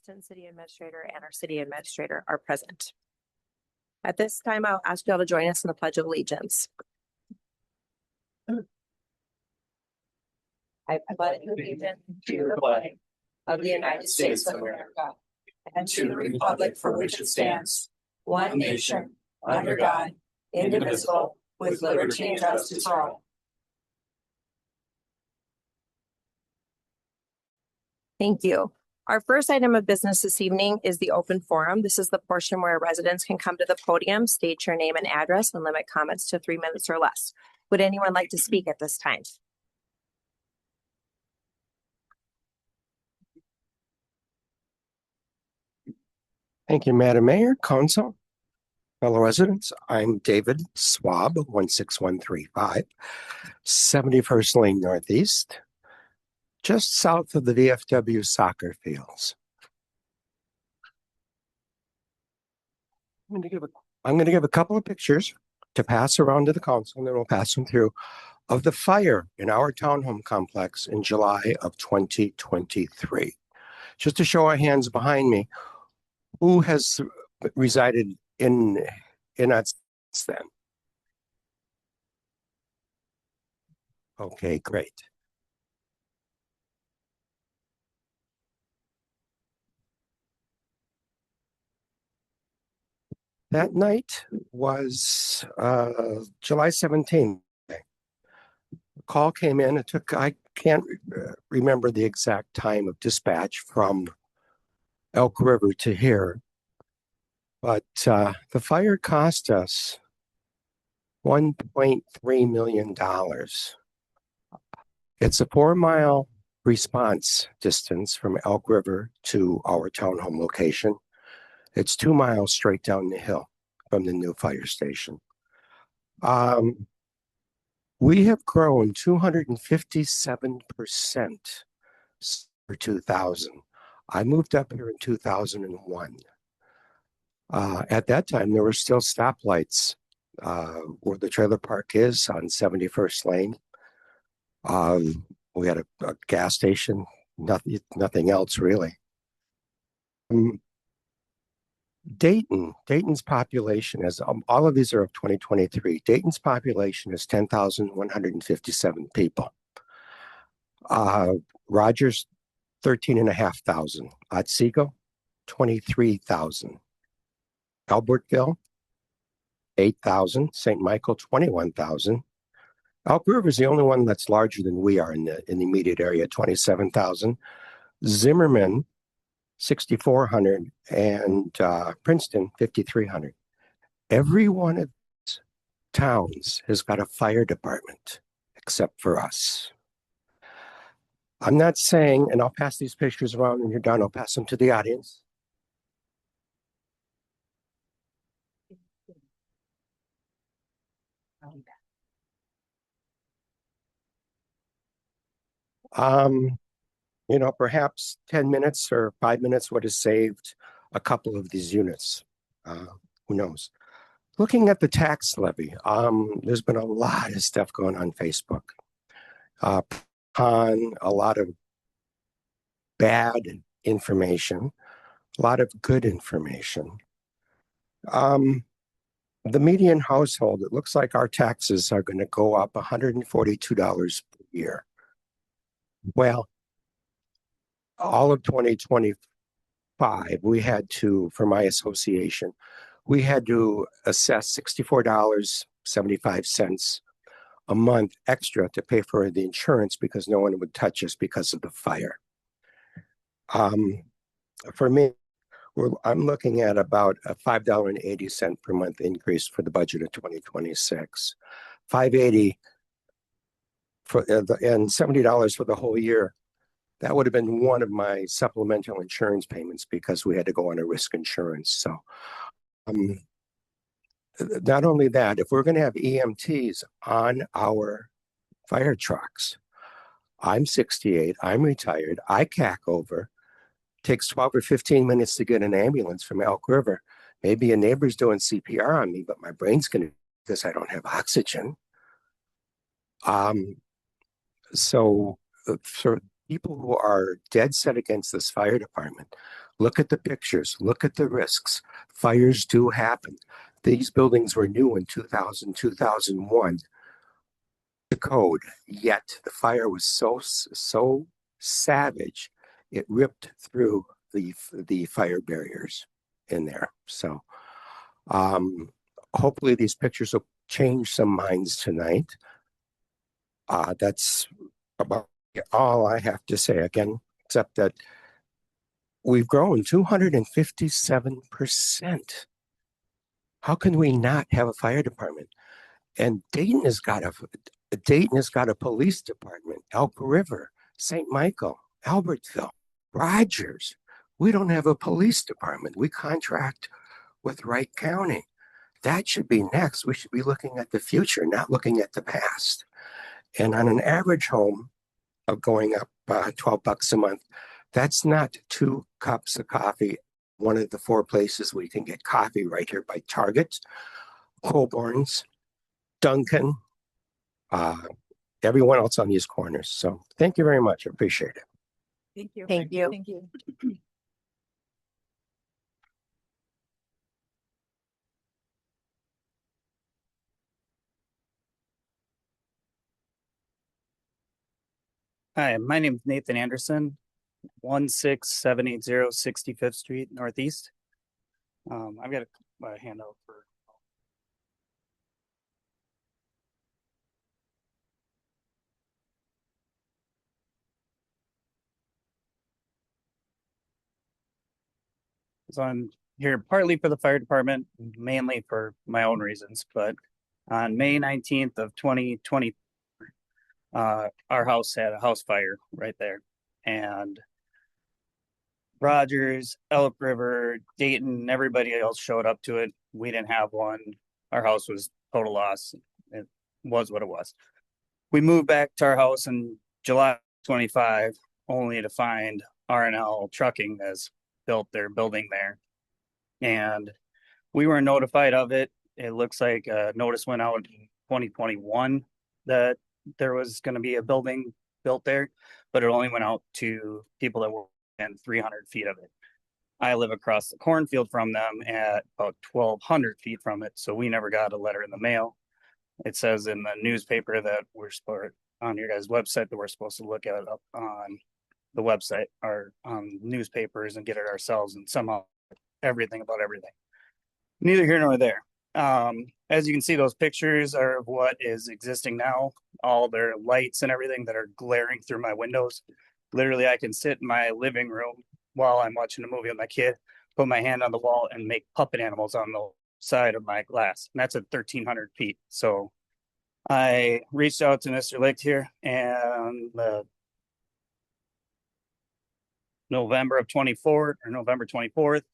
Assistant City Administrator and our City Administrator are present. At this time, I'll ask you all to join us in the Pledge of Allegiance. I pledge allegiance to the flag of the United States of America and to the republic for which it stands, one nation, under God, indivisible, with liberty and justice for all. Thank you. Our first item of business this evening is the open forum. This is the portion where residents can come to the podium, state your name and address, and limit comments to 3 minutes or less. Would anyone like to speak at this time? Thank you, Madam Mayor, Council, fellow residents. I'm David Swab, 16135, 71st Lane Northeast, just south of the VFW soccer fields. I'm going to give a couple of pictures to pass around to the council, and then we'll pass them through, of the fire in our townhome complex in July of 2023. Just to show our hands behind me, who has resided in that since then? Okay, great. That night was July 17th. A call came in. I can't remember the exact time of dispatch from Elk River to here, but the fire cost us $1.3 million. It's a 4-mile response distance from Elk River to our townhome location. It's 2 miles straight down the hill from the new fire station. We have grown 257% for 2000. I moved up here in 2001. At that time, there were still stoplights where the trailer park is on 71st Lane. We had a gas station, nothing else really. Dayton's population is, all of these are of 2023. Dayton's population is 10,157 people. Rogers, 13,500. Otsego, 23,000. Albertville, 8,000. St. Michael, 21,000. Elk River is the only one that's larger than we are in the immediate area, 27,000. Zimmerman, 6,400, and Princeton, 5,300. Every one of these towns has got a fire department, except for us. I'm not saying, and I'll pass these pictures around when you're done, I'll pass them to the audience. You know, perhaps 10 minutes or 5 minutes would have saved a couple of these units. Who knows? Looking at the tax levy, there's been a lot of stuff going on Facebook. On a lot of bad information, a lot of good information. The median household, it looks like our taxes are going to go up $142 per year. Well, all of 2025, we had to, for my association, we had to assess $64.75 a month extra to pay for the insurance because no one would touch us because of the fire. For me, I'm looking at about a $5.80 per month increase for the budget of 2026. $5.80 for and $70 for the whole year. That would have been one of my supplemental insurance payments because we had to go on a risk insurance. So not only that, if we're going to have EMTs on our fire trucks, I'm 68, I'm retired, I cack over, takes 12 or 15 minutes to get an ambulance from Elk River. Maybe a neighbor's doing CPR on me, but my brain's going to, because I don't have oxygen. So for people who are dead set against this fire department, Look at the pictures, look at the risks. Fires do happen. These buildings were new in 2000, 2001. The code, yet the fire was so savage, it ripped through the fire barriers in there. So hopefully these pictures will change some minds tonight. That's about all I have to say again, except that we've grown 257%. How can we not have a fire department? And Dayton has got a police department, Elk River, St. Michael, Albertville, Rogers. We don't have a police department. We contract with Wright County. That should be next. We should be looking at the future, not looking at the past. And on an average home of going up $12 a month, that's not 2 cups of coffee. One of the 4 places we can get coffee right here by Target, Colborn's, Duncan, everyone else on these corners. So thank you very much. I appreciate it. Thank you. Thank you. Thank you. Hi, my name is Nathan Anderson, 16780 65th Street Northeast. I've got a handout for. So I'm here partly for the fire department, mainly for my own reasons, but on May 19th of 2020, our house had a house fire right there. And Rogers, Elk River, Dayton, everybody else showed up to it. We didn't have one. Our house was total loss. It was what it was. We moved back to our house in July 25, only to find R&L Trucking has built their building there. And we were notified of it. It looks like a notice went out in 2021 that there was going to be a building built there, but it only went out to people that were within 300 feet of it. I live across the cornfield from them at about 1,200 feet from it, so we never got a letter in the mail. It says in the newspaper that we're on your guys' website that we're supposed to look at it up on the website or on newspapers and get it ourselves, and somehow everything about everything. Neither here nor there. As you can see, those pictures are of what is existing now, all their lights and everything that are glaring through my windows. Literally, I can sit in my living room while I'm watching a movie with my kid, put my hand on the wall and make puppet animals on the side of my glass. And that's at 1,300 feet. So I reached out to Mr. Licht here, and November 24th,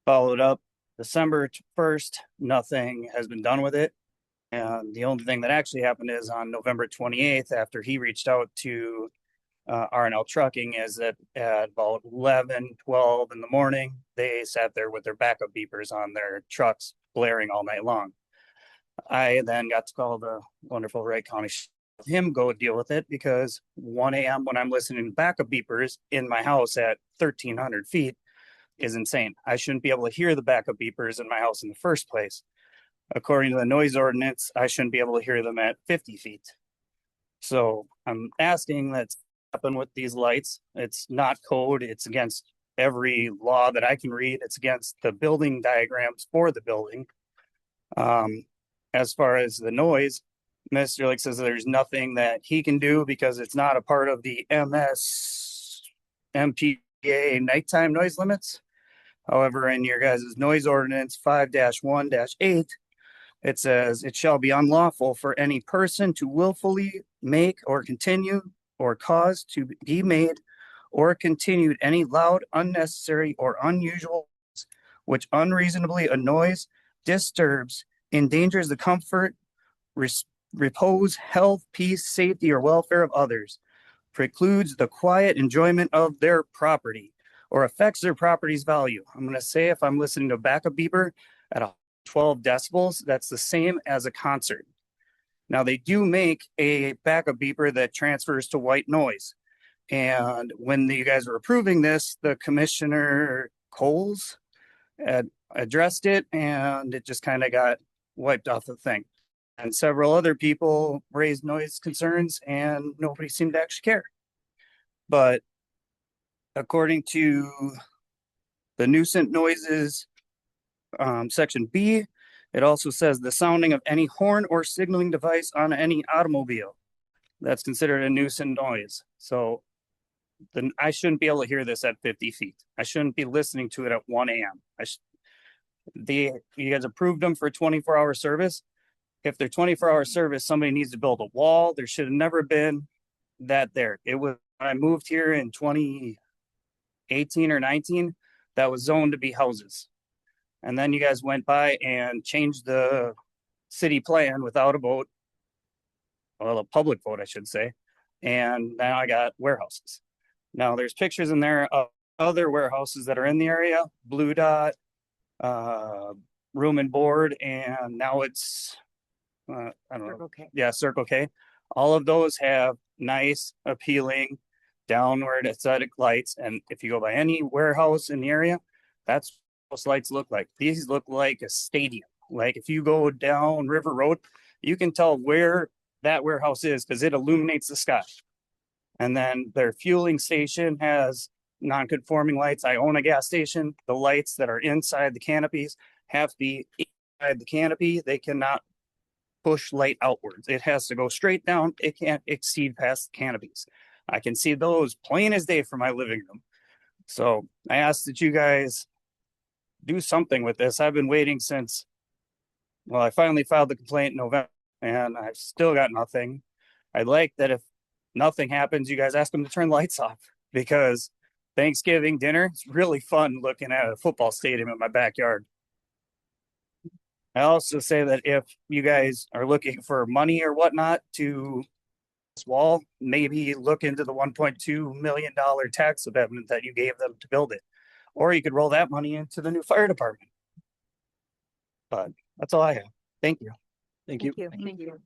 followed up December 1st, nothing has been done with it. And the only thing that actually happened is on November 28th, after he reached out to R&L Trucking, is that at about 11, 12 in the morning, they sat there with their backup beepers on their trucks blaring all night long. I then got to call the wonderful Wright County him go deal with it, because 1 a.m. when I'm listening to backup beepers in my house at 1,300 feet is insane. I shouldn't be able to hear the backup beepers in my house in the first place. According to the noise ordinance, I shouldn't be able to hear them at 50 feet. So I'm asking that's happen with these lights. It's not code. It's against every law that I can read. It's against the building diagrams for the building. As far as the noise, Mr. Lick says there's nothing that he can do because it's not a part of the MPA nighttime noise limits. However, in your guys' noise ordinance 5-1-8, it says it shall be unlawful for any person to willfully make or continue or cause to be made or continued any loud, unnecessary, or unusual which unreasonably annoys, disturbs, endangers the comfort, repose, health, peace, safety, or welfare of others, precludes the quiet enjoyment of their property, or affects their property's value. I'm going to say if I'm listening to a backup beeper at 12 decibels, that's the same as a concert. Now, they do make a backup beeper that transfers to white noise. And when you guys were approving this, the Commissioner Coles had addressed it and it just kind of got wiped off the thing. And several other people raised noise concerns and nobody seemed to actually care. But according to the nuisance noises, section B, it also says the sounding of any horn or signaling device on any automobile. That's considered a nuisance noise. So then I shouldn't be able to hear this at 50 feet. I shouldn't be listening to it at 1 a.m. You guys approved them for 24-hour service. If they're 24-hour service, somebody needs to build a wall. There should have never been that there. It was when I moved here in 2018 or 19, that was zoned to be houses. And then you guys went by and changed the city plan without a vote. Well, a public vote, I should say. And now I got warehouses. Now there's pictures in there of other warehouses that are in the area, Blue Dot, Room and Board, and now it's, I don't know. Circle K. Yeah, Circle K. All of those have nice, appealing, downward aesthetic lights. And if you go by any warehouse in the area, that's what those lights look like. These look like a stadium. Like if you go down River Road, you can tell where that warehouse is because it illuminates the sky. And then their fueling station has non-conforming lights. I own a gas station. The lights that are inside the canopies have to be inside the canopy. They cannot push light outwards. It has to go straight down. It can't exceed past the canopies. I can see those plain as day from my living room. So I asked that you guys do something with this. I've been waiting since, well, I finally filed the complaint in November and I've still got nothing. I'd like that if nothing happens, you guys ask them to turn lights off because Thanksgiving dinner, it's really fun looking at a football stadium in my backyard. I also say that if you guys are looking for money or whatnot to this wall, maybe look into the $1.2 million tax abatement that you gave them to build it. Or you could roll that money into the new fire department. But that's all I have. Thank you. Thank you. Thank you.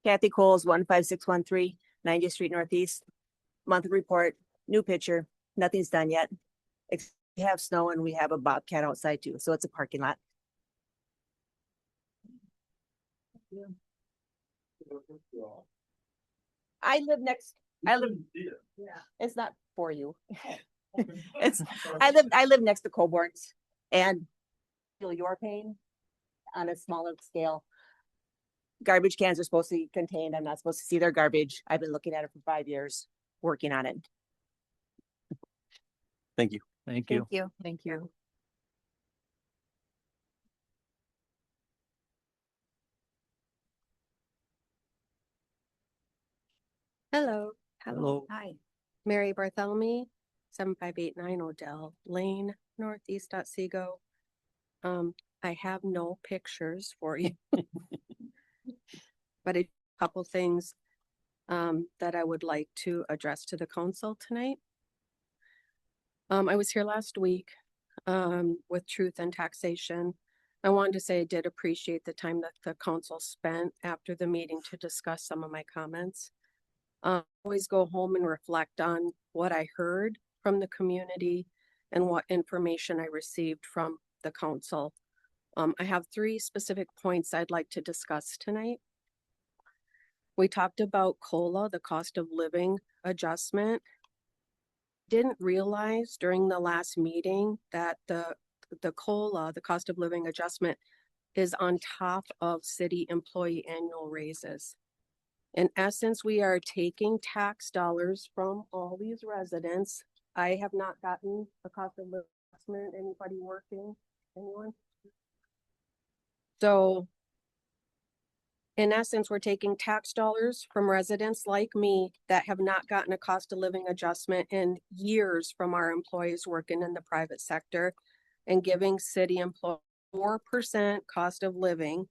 Kathy Coles, 15613 90th Street Northeast. Monthly report, new picture. Nothing's done yet. We have snow and we have a bobcat outside too, so it's a parking lot. I live, yeah, it's not for you. I live next to Coburn's and feel your pain on a smaller scale. Garbage cans are supposed to be contained. I'm not supposed to see their garbage. I've been looking at it for 5 years, working on it. Thank you. Thank you. Thank you. Hello. Hello. Hi. Mary Bartholomew, 7589 Odell Lane, Northeast Otsego. I have no pictures for you. But a couple things that I would like to address to the council tonight. I was here last week with Truth and Taxation. I wanted to say I did appreciate the time that the council spent after the meeting to discuss some of my comments. Always go home and reflect on what I heard from the community and what information I received from the council. I have 3 specific points I'd like to discuss tonight. We talked about COLA, the cost of living adjustment. Didn't realize during the last meeting that the COLA, the cost of living adjustment, is on top of city employee annual raises. In essence, we are taking tax dollars from all these residents. I have not gotten a cost of living adjustment. Anybody working? Anyone? So in essence, we're taking tax dollars from residents like me that have not gotten a cost of living adjustment in years from our employees working in the private sector and giving city employees 4% cost of living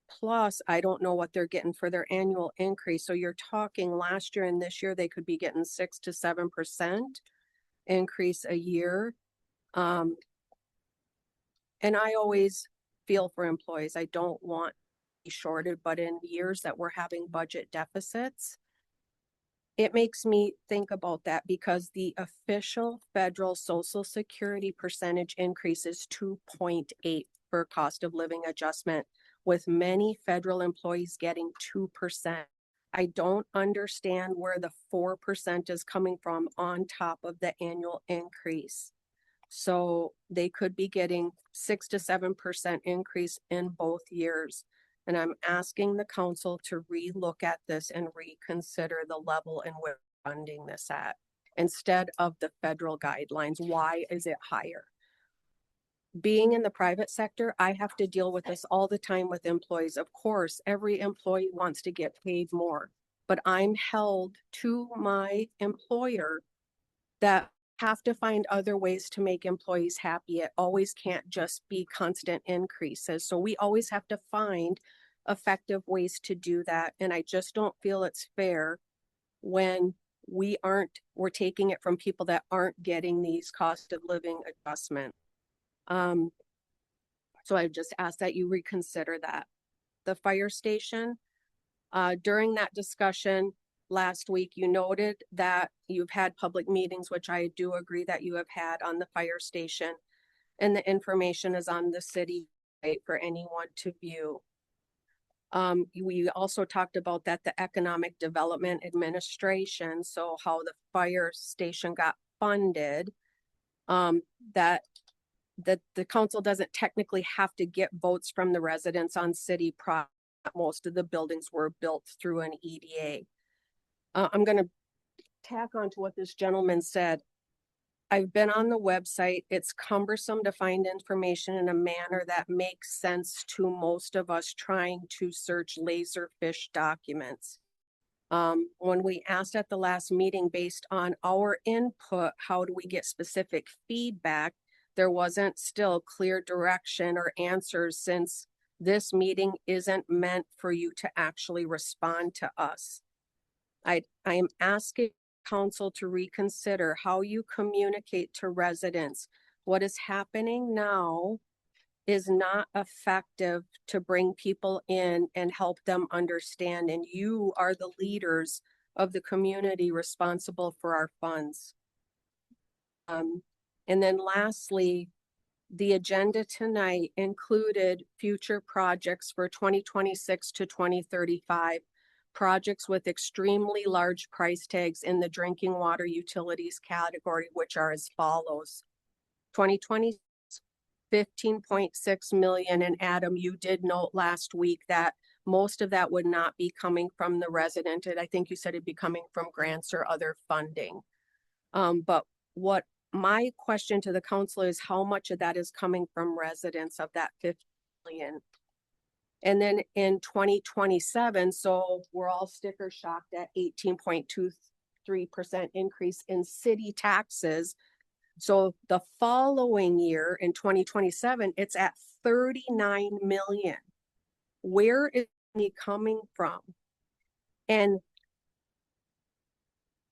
Plus, I don't know what they're getting for their annual increase. So you're talking last year and this year, they could be getting 6 to 7% increase a year. And I always feel for employees. I don't want to be shorted, but in years that we're having budget deficits, it makes me think about that because the official federal Social Security percentage increase is 2.8 for cost of living adjustment, with many federal employees getting 2%. I don't understand where the 4% is coming from on top of the annual increase. So they could be getting 6 to 7% increase in both years. And I'm asking the council to relook at this and reconsider the level in which we're funding this at instead of the federal guidelines. Why is it higher? Being in the private sector, I have to deal with this all the time with employees. Of course, every employee wants to get paid more, but I'm held to my employer that have to find other ways to make employees happy. It always can't just be constant increases. So we always have to find effective ways to do that. And I just don't feel it's fair when we're taking it from people that aren't getting these cost of living adjustments. So I just ask that you reconsider that. The fire station, during that discussion last week, you noted that you've had public meetings, which I do agree that you have had on the fire station, and the information is on the city site for anyone to view. We also talked about that the Economic Development Administration, so how the fire station got funded, that the council doesn't technically have to get votes from the residents on city property. Most of the buildings were built through an EDA. I'm going to tack on to what this gentleman said. I've been on the website. It's cumbersome to find information in a manner that makes sense to most of us trying to search laserfish documents. When we asked at the last meeting based on our input, how do we get specific feedback? There wasn't still clear direction or answers, since this meeting isn't meant for you to actually respond to us. I am asking council to reconsider how you communicate to residents. What is happening now is not effective to bring people in and help them understand. And you are the leaders of the community responsible for our funds. And then lastly, the agenda tonight included future projects for 2026 to 2035, projects with extremely large price tags in the drinking water utilities category, which are as follows. 2020, 15.6 million. And Adam, you did note last week that most of that would not be coming from the resident. And I think you said it'd be coming from grants or other funding. But what my question to the council is, how much of that is coming from residents of that 50 million? And then in 2027, so we're all sticker shocked at 18.23% increase in city taxes. So the following year in 2027, it's at 39 million. Where is money coming from? And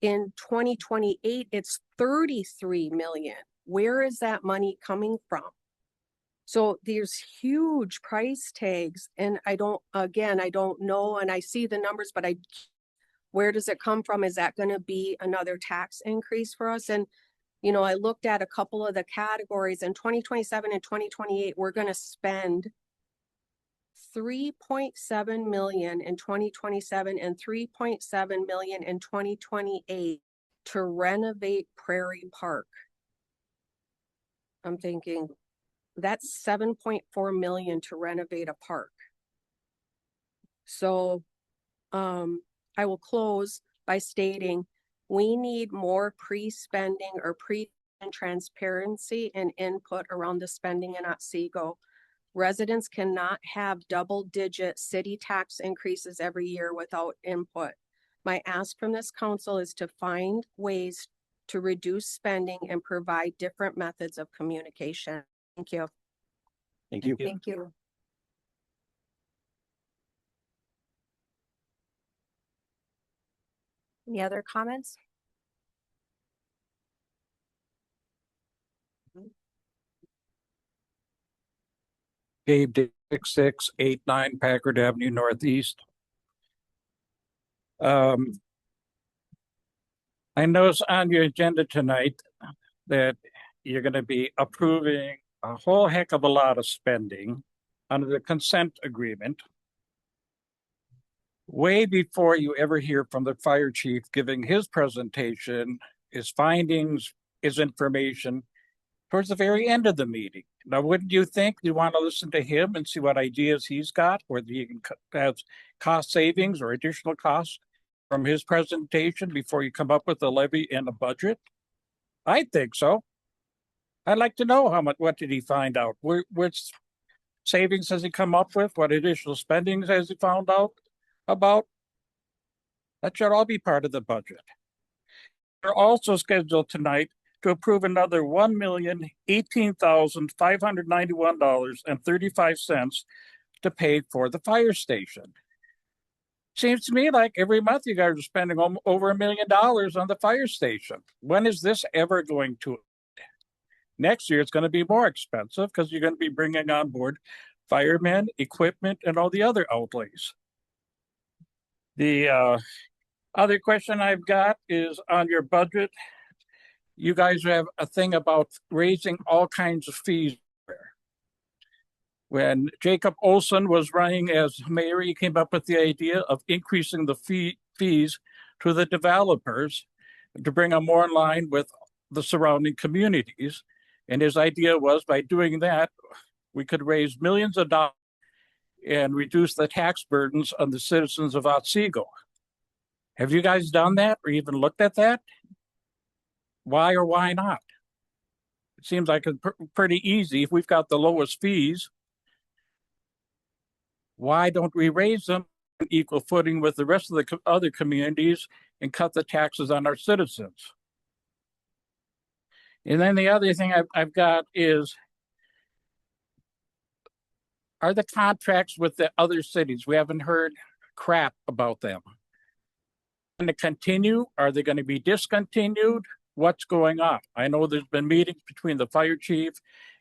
in 2028, it's 33 million. Where is that money coming from? So there's huge price tags, and I don't know, and I see the numbers, but where does it come from? Is that going to be another tax increase for us? And, you know, I looked at a couple of the categories. In 2027 and 2028, we're going to spend 3.7 million in 2027 and 3.7 million in 2028 to renovate Prairie Park. I'm thinking that's 7.4 million to renovate a park. So I will close by stating we need more pre-spending or transparency and input around the spending in Otsego. Residents cannot have double-digit city tax increases every year without input. My ask from this council is to find ways to reduce spending and provide different methods of communication. Thank you. Thank you. Thank you. Any other comments? Gabe, 6689 Packard Avenue Northeast. I notice on your agenda tonight that you're going to be approving a whole heck of a lot of spending under the consent agreement. Way before you ever hear from the fire chief giving his presentation, his findings, his information, towards the very end of the meeting. Now, wouldn't you think you want to listen to him and see what ideas he's got, whether he can have cost savings or additional costs from his presentation before you come up with a levy and a budget? I think so. I'd like to know what did he find out? Which savings has he come up with? What additional spending has he found out about? That should all be part of the budget. We're also scheduled tonight to approve another $1,018,591.35 to pay for the fire station. Seems to me like every month you guys are spending over $1 million on the fire station. When is this ever going to end? Next year it's going to be more expensive because you're going to be bringing on board firemen, equipment, and all the other outlays. The other question I've got is on your budget. You guys have a thing about raising all kinds of fees. When Jacob Olson was running as mayor, he came up with the idea of increasing the fees to the developers to bring them more in line with the surrounding communities. And his idea was by doing that, we could raise millions of dollars and reduce the tax burdens on the citizens of Otsego. Have you guys done that or even looked at that? Why or why not? It seems like it's pretty easy. If we've got the lowest fees, why don't we raise them on equal footing with the rest of the other communities and cut the taxes on our citizens? And then the other thing I've got is, are the contracts with the other cities? We haven't heard crap about them. Going to continue? Are they going to be discontinued? What's going on? I know there's been meetings between the fire chief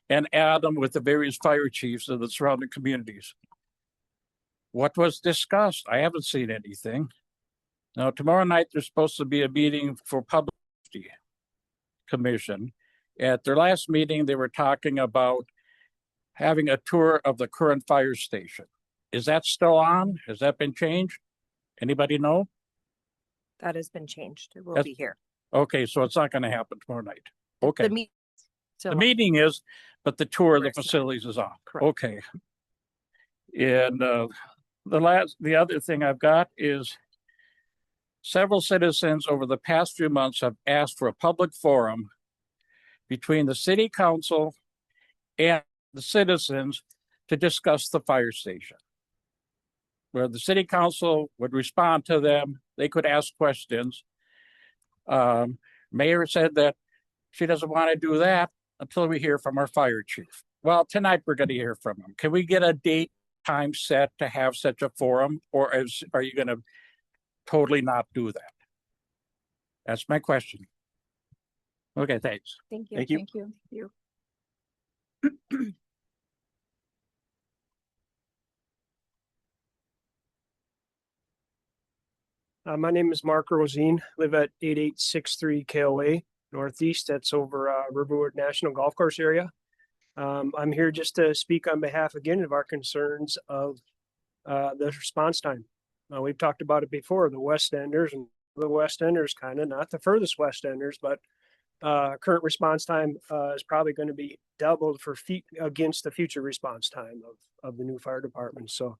and Adam with the various fire chiefs of the surrounding communities. What was discussed? I haven't seen anything. Now, tomorrow night, there's supposed to be a meeting for Public Safety Commission. At their last meeting, they were talking about having a tour of the current fire station. Is that still on? Has that been changed? Anybody know? That has been changed. It will be here. Okay, so it's not going to happen tomorrow night. Okay. The meeting is, but the tour of the facilities is on. Correct. Okay. And the other thing I've got is several citizens over the past few months have asked for a public forum between the city council and the citizens to discuss the fire station, where the city council would respond to them. They could ask questions. Mayor said that she doesn't want to do that until we hear from our fire chief. Well, tonight we're going to hear from him. Can we get a date, time set to have such a forum, or are you going to totally not do that? That's my question. Okay, thanks. Thank you. Thank you. Thank you. Thank you. My name is Mark Rosine, live at 8863 KOA Northeast. That's over Riverwood National Golf Course area. I'm here just to speak on behalf again of our concerns of the response time. We've talked about it before, the West Enders and the West Enders, kind of not the furthest West Enders, but current response time is probably going to be doubled for against the future response time of the new fire department. So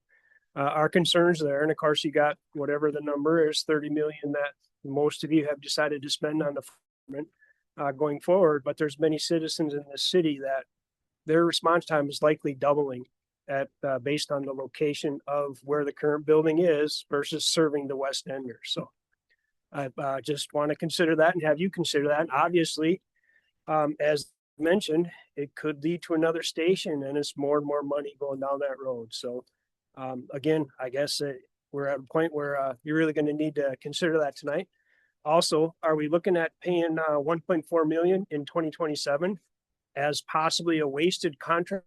our concerns there, and of course you got whatever the number is, 30 million that most of you have decided to spend on the department going forward. But there's many citizens in the city that their response time is likely doubling at based on the location of where the current building is versus serving the West Enders. So I just want to consider that and have you consider that. And obviously, as mentioned, it could lead to another station, and it's more and more money going down that road. So again, I guess we're at a point where you're really going to need to consider that tonight. Also, are we looking at paying 1.4 million in 2027 as possibly a wasted contract?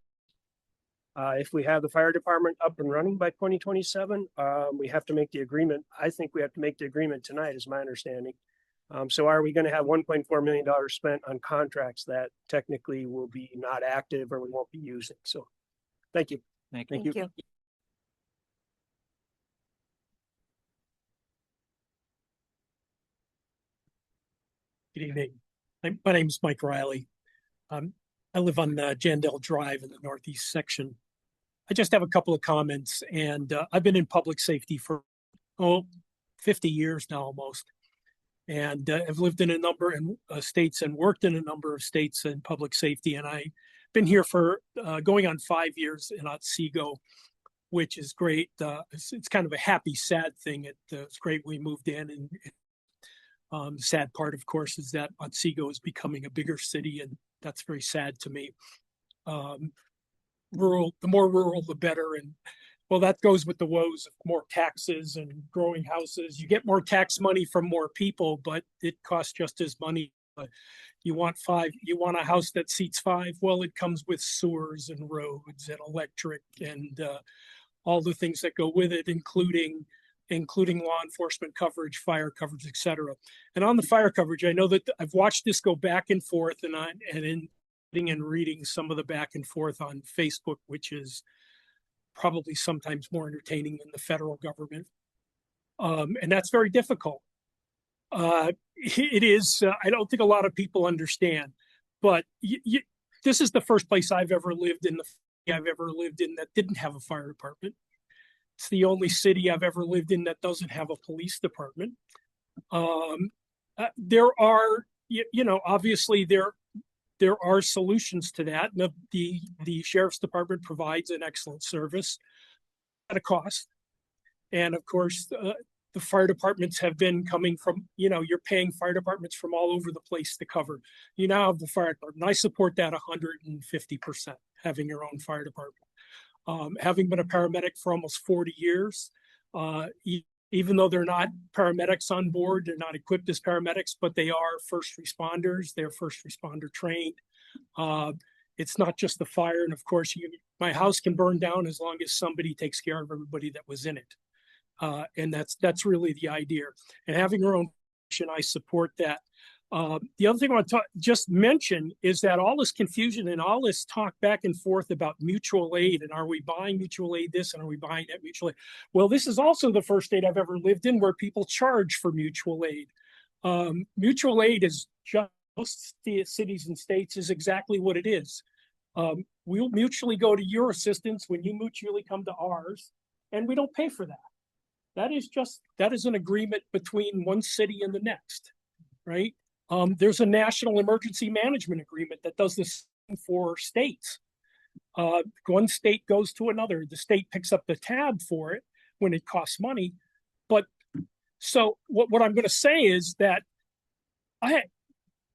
If we have the fire department up and running by 2027, we have to make the agreement. I think we have to make the agreement tonight, is my understanding. So are we going to have $1.4 million spent on contracts that technically will be not active or we won't be using? So thank you. Thank you. Good evening. My name is Mike Riley. I live on Jandell Drive in the northeast section. I just have a couple of comments, and I've been in public safety for 50 years now almost. And I've lived in a number of states and worked in a number of states in public safety. And I've been here for going on 5 years in Otsego, which is great. It's kind of a happy, sad thing. It's great we moved in. And the sad part, of course, is that Otsego is becoming a bigger city, and that's very sad to me. The more rural, the better. And well, that goes with the woes of more taxes and growing houses. You get more tax money from more people, but it costs just as money. You want a house that seats 5. Well, it comes with sewers and roads and electric and all the things that go with it, including law enforcement coverage, fire coverage, etc. And on the fire coverage, I know that I've watched this go back and forth, and in reading some of the back and forth on Facebook, which is probably sometimes more entertaining than the federal government. And that's very difficult. It is, I don't think a lot of people understand, but this is the first place I've ever lived in that didn't have a fire department. It's the only city I've ever lived in that doesn't have a police department. There are, obviously there are solutions to that. The sheriff's department provides an excellent service at a cost. And of course, the fire departments have been coming from, you're paying fire departments from all over the place to cover. You now have the fire department. I support that 150%, having your own fire department. Having been a paramedic for almost 40 years, even though they're not paramedics on board, they're not equipped as paramedics, but they are first responders. They're first responder trained. It's not just the fire. And of course, my house can burn down as long as somebody takes care of everybody that was in it. And that's really the idea. And having your own, I support that. The other thing I want to just mention is that all this confusion and all this talk back and forth about mutual aid and are we buying mutual aid this and are we buying that mutual aid? Well, this is also the first state I've ever lived in where people charge for mutual aid. Mutual aid is just most cities and states is exactly what it is. We'll mutually go to your assistance when you mutually come to ours, and we don't pay for that. That is an agreement between one city and the next, right? There's a national emergency management agreement that does this for states. One state goes to another. The state picks up the tab for it when it costs money. But so what I'm going to say is that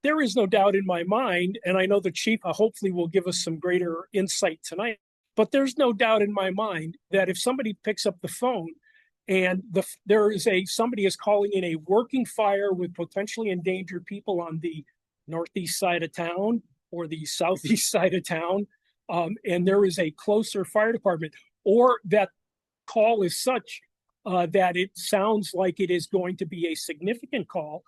there is no doubt in my mind, and I know the chief hopefully will give us some greater insight tonight, but there's no doubt in my mind that if somebody picks up the phone and somebody is calling in a working fire with potentially endangered people on the northeast side of town or the southeast side of town, and there is a closer fire department, or that call is such that it sounds like it is going to be a significant call,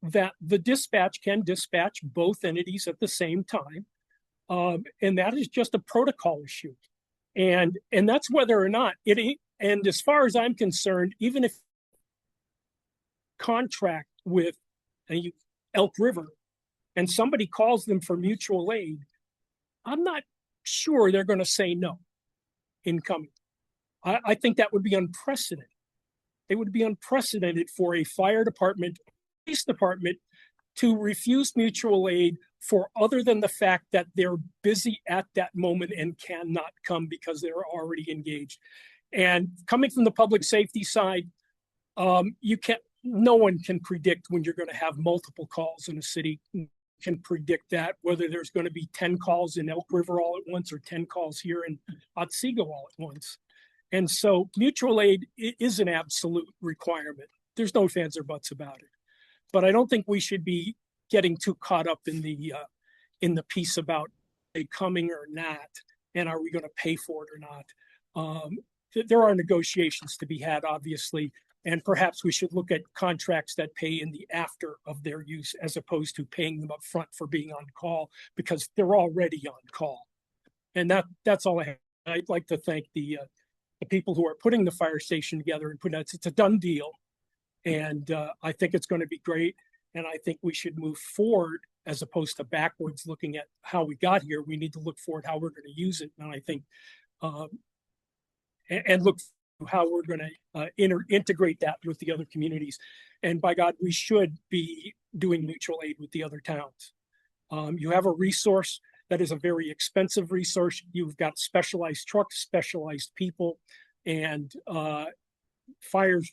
that the dispatch can dispatch both entities at the same time. And that is just a protocol issue. And that's whether or not it. And as far as I'm concerned, even if contract with Elk River and somebody calls them for mutual aid, I'm not sure they're going to say no in coming. I think that would be unprecedented. It would be unprecedented for a fire department, police department to refuse mutual aid for other than the fact that they're busy at that moment and cannot come because they're already engaged. And coming from the public safety side, no one can predict when you're going to have multiple calls in a city. Can predict that, whether there's going to be 10 calls in Elk River all at once or 10 calls here in Otsego all at once. And so mutual aid is an absolute requirement. There's no ifs or buts about it. But I don't think we should be getting too caught up in the piece about it coming or not, and are we going to pay for it or not. There are negotiations to be had, obviously, and perhaps we should look at contracts that pay in the after of their use as opposed to paying them up front for being on call because they're already on call. And that's all I have. I'd like to thank the people who are putting the fire station together and putting it. It's a done deal, and I think it's going to be great. And I think we should move forward as opposed to backwards, looking at how we got here. We need to look forward how we're going to use it, and I think, and look how we're going to integrate that with the other communities. And by God, we should be doing mutual aid with the other towns. You have a resource that is a very expensive resource. You've got specialized trucks, specialized people, and fires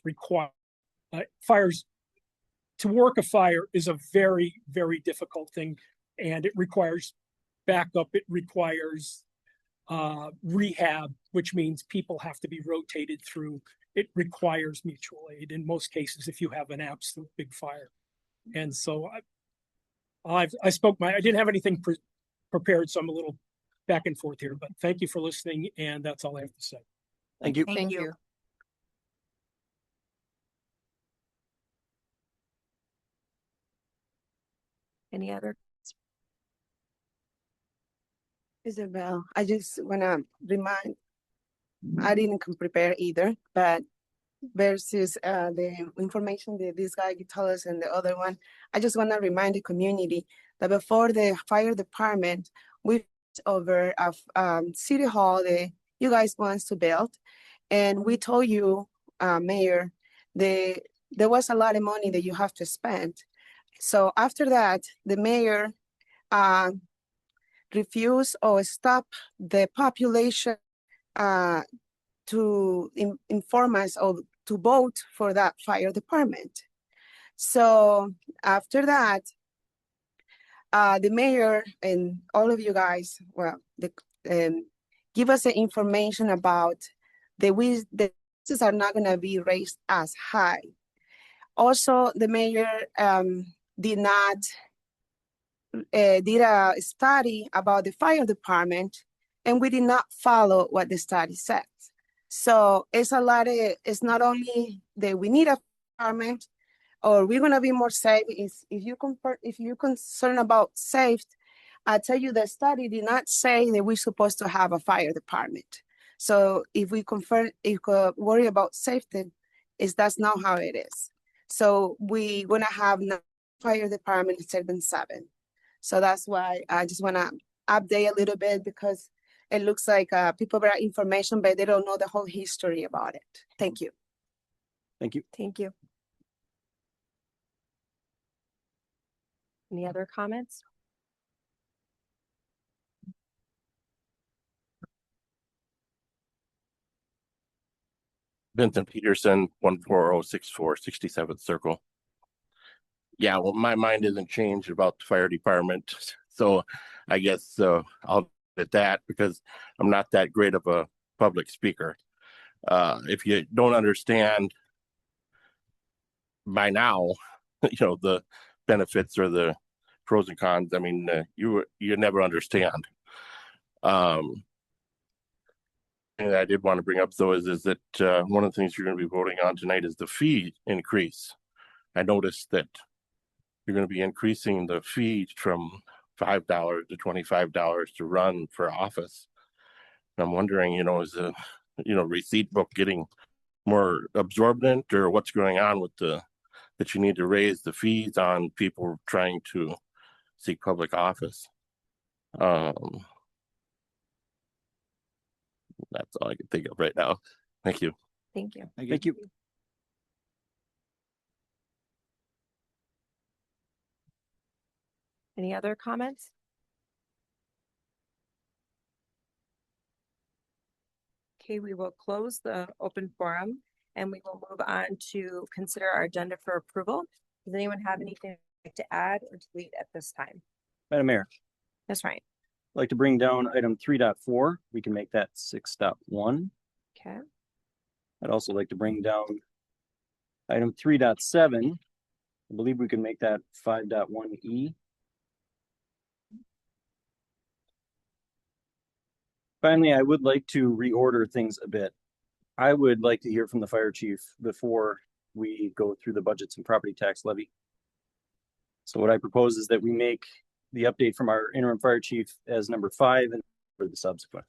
to work a fire is a very, very difficult thing, and it requires backup. It requires rehab, which means people have to be rotated through. It requires mutual aid in most cases if you have an absolute big fire. And so I didn't have anything prepared, so I'm a little back and forth here, but thank you for listening, and that's all I have to say. Thank you. Thank you. Any other? Isabel, I just want to remind, I didn't come prepared either, but versus the information that this guy told us and the other one, I just want to remind the community that before the fire department, we over a city hall that you guys wants to build, and we told you, Mayor, there was a lot of money that you have to spend. So after that, the mayor refused or stopped the population to inform us or to vote for that fire department. So after that, the mayor and all of you guys, give us the information about the wages are not going to be raised as high. Also, the mayor did a study about the fire department, and we did not follow what the study said. So it's it's not only that we need a department or we're gonna be more safe. If you're concerned about safety, I tell you the study did not say that we're supposed to have a fire department. So if we worry about safety, that's not how it is. So we're gonna have no fire department instead of 7. So that's why I just wanna update a little bit because it looks like people brought information, but they don't know the whole history about it. Thank you. Thank you. Thank you. Any other comments? Vincent Peterson, 14064 67th Circle. Yeah, well, my mind isn't changed about the fire department. So I guess I'll at that because I'm not that great of a public speaker. If you don't understand by now, the benefits or the pros and cons, I mean, you never understand. And I did want to bring up though is that one of the things you're going to be voting on tonight is the fee increase. I noticed that you're going to be increasing the fee from $5 to $25 to run for office. And I'm wondering, is the receipt book getting more absorbent, or what's going on with that you need to raise the fees on people trying to seek public office? That's all I can think of right now. Thank you. Thank you. Thank you. Any other comments? Okay, we will close the open forum and we will move on to consider our agenda for approval. Does anyone have anything to add or delete at this time? Madam Mayor, That's right. I'd like to bring down item 3.4. We can make that 6.1. Okay. I'd also like to bring down item 3.7 I believe we can make that 5.1E. Finally, I would like to reorder things a bit. I would like to hear from the fire chief before we go through the budgets and property tax levy. So what I propose is that we make the update from our interim fire chief as number 5 and for the subsequent.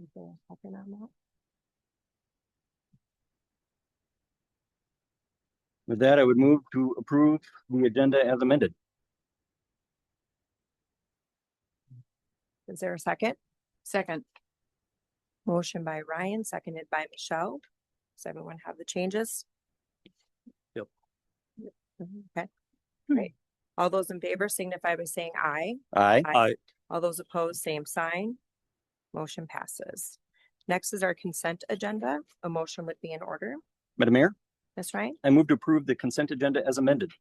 Is there a second on that? With that, I would move to approve the agenda as amended. Is there a second? Second. Motion by Ryan, seconded by Michelle. Does everyone have the changes? Yep. Okay, great. All those in favor signify by saying aye. Aye. Aye. All those opposed, same sign. Motion passes. Next is our consent agenda. A motion would be in order. Madam Mayor, Ms. Ryan? I move to approve the consent agenda as amended.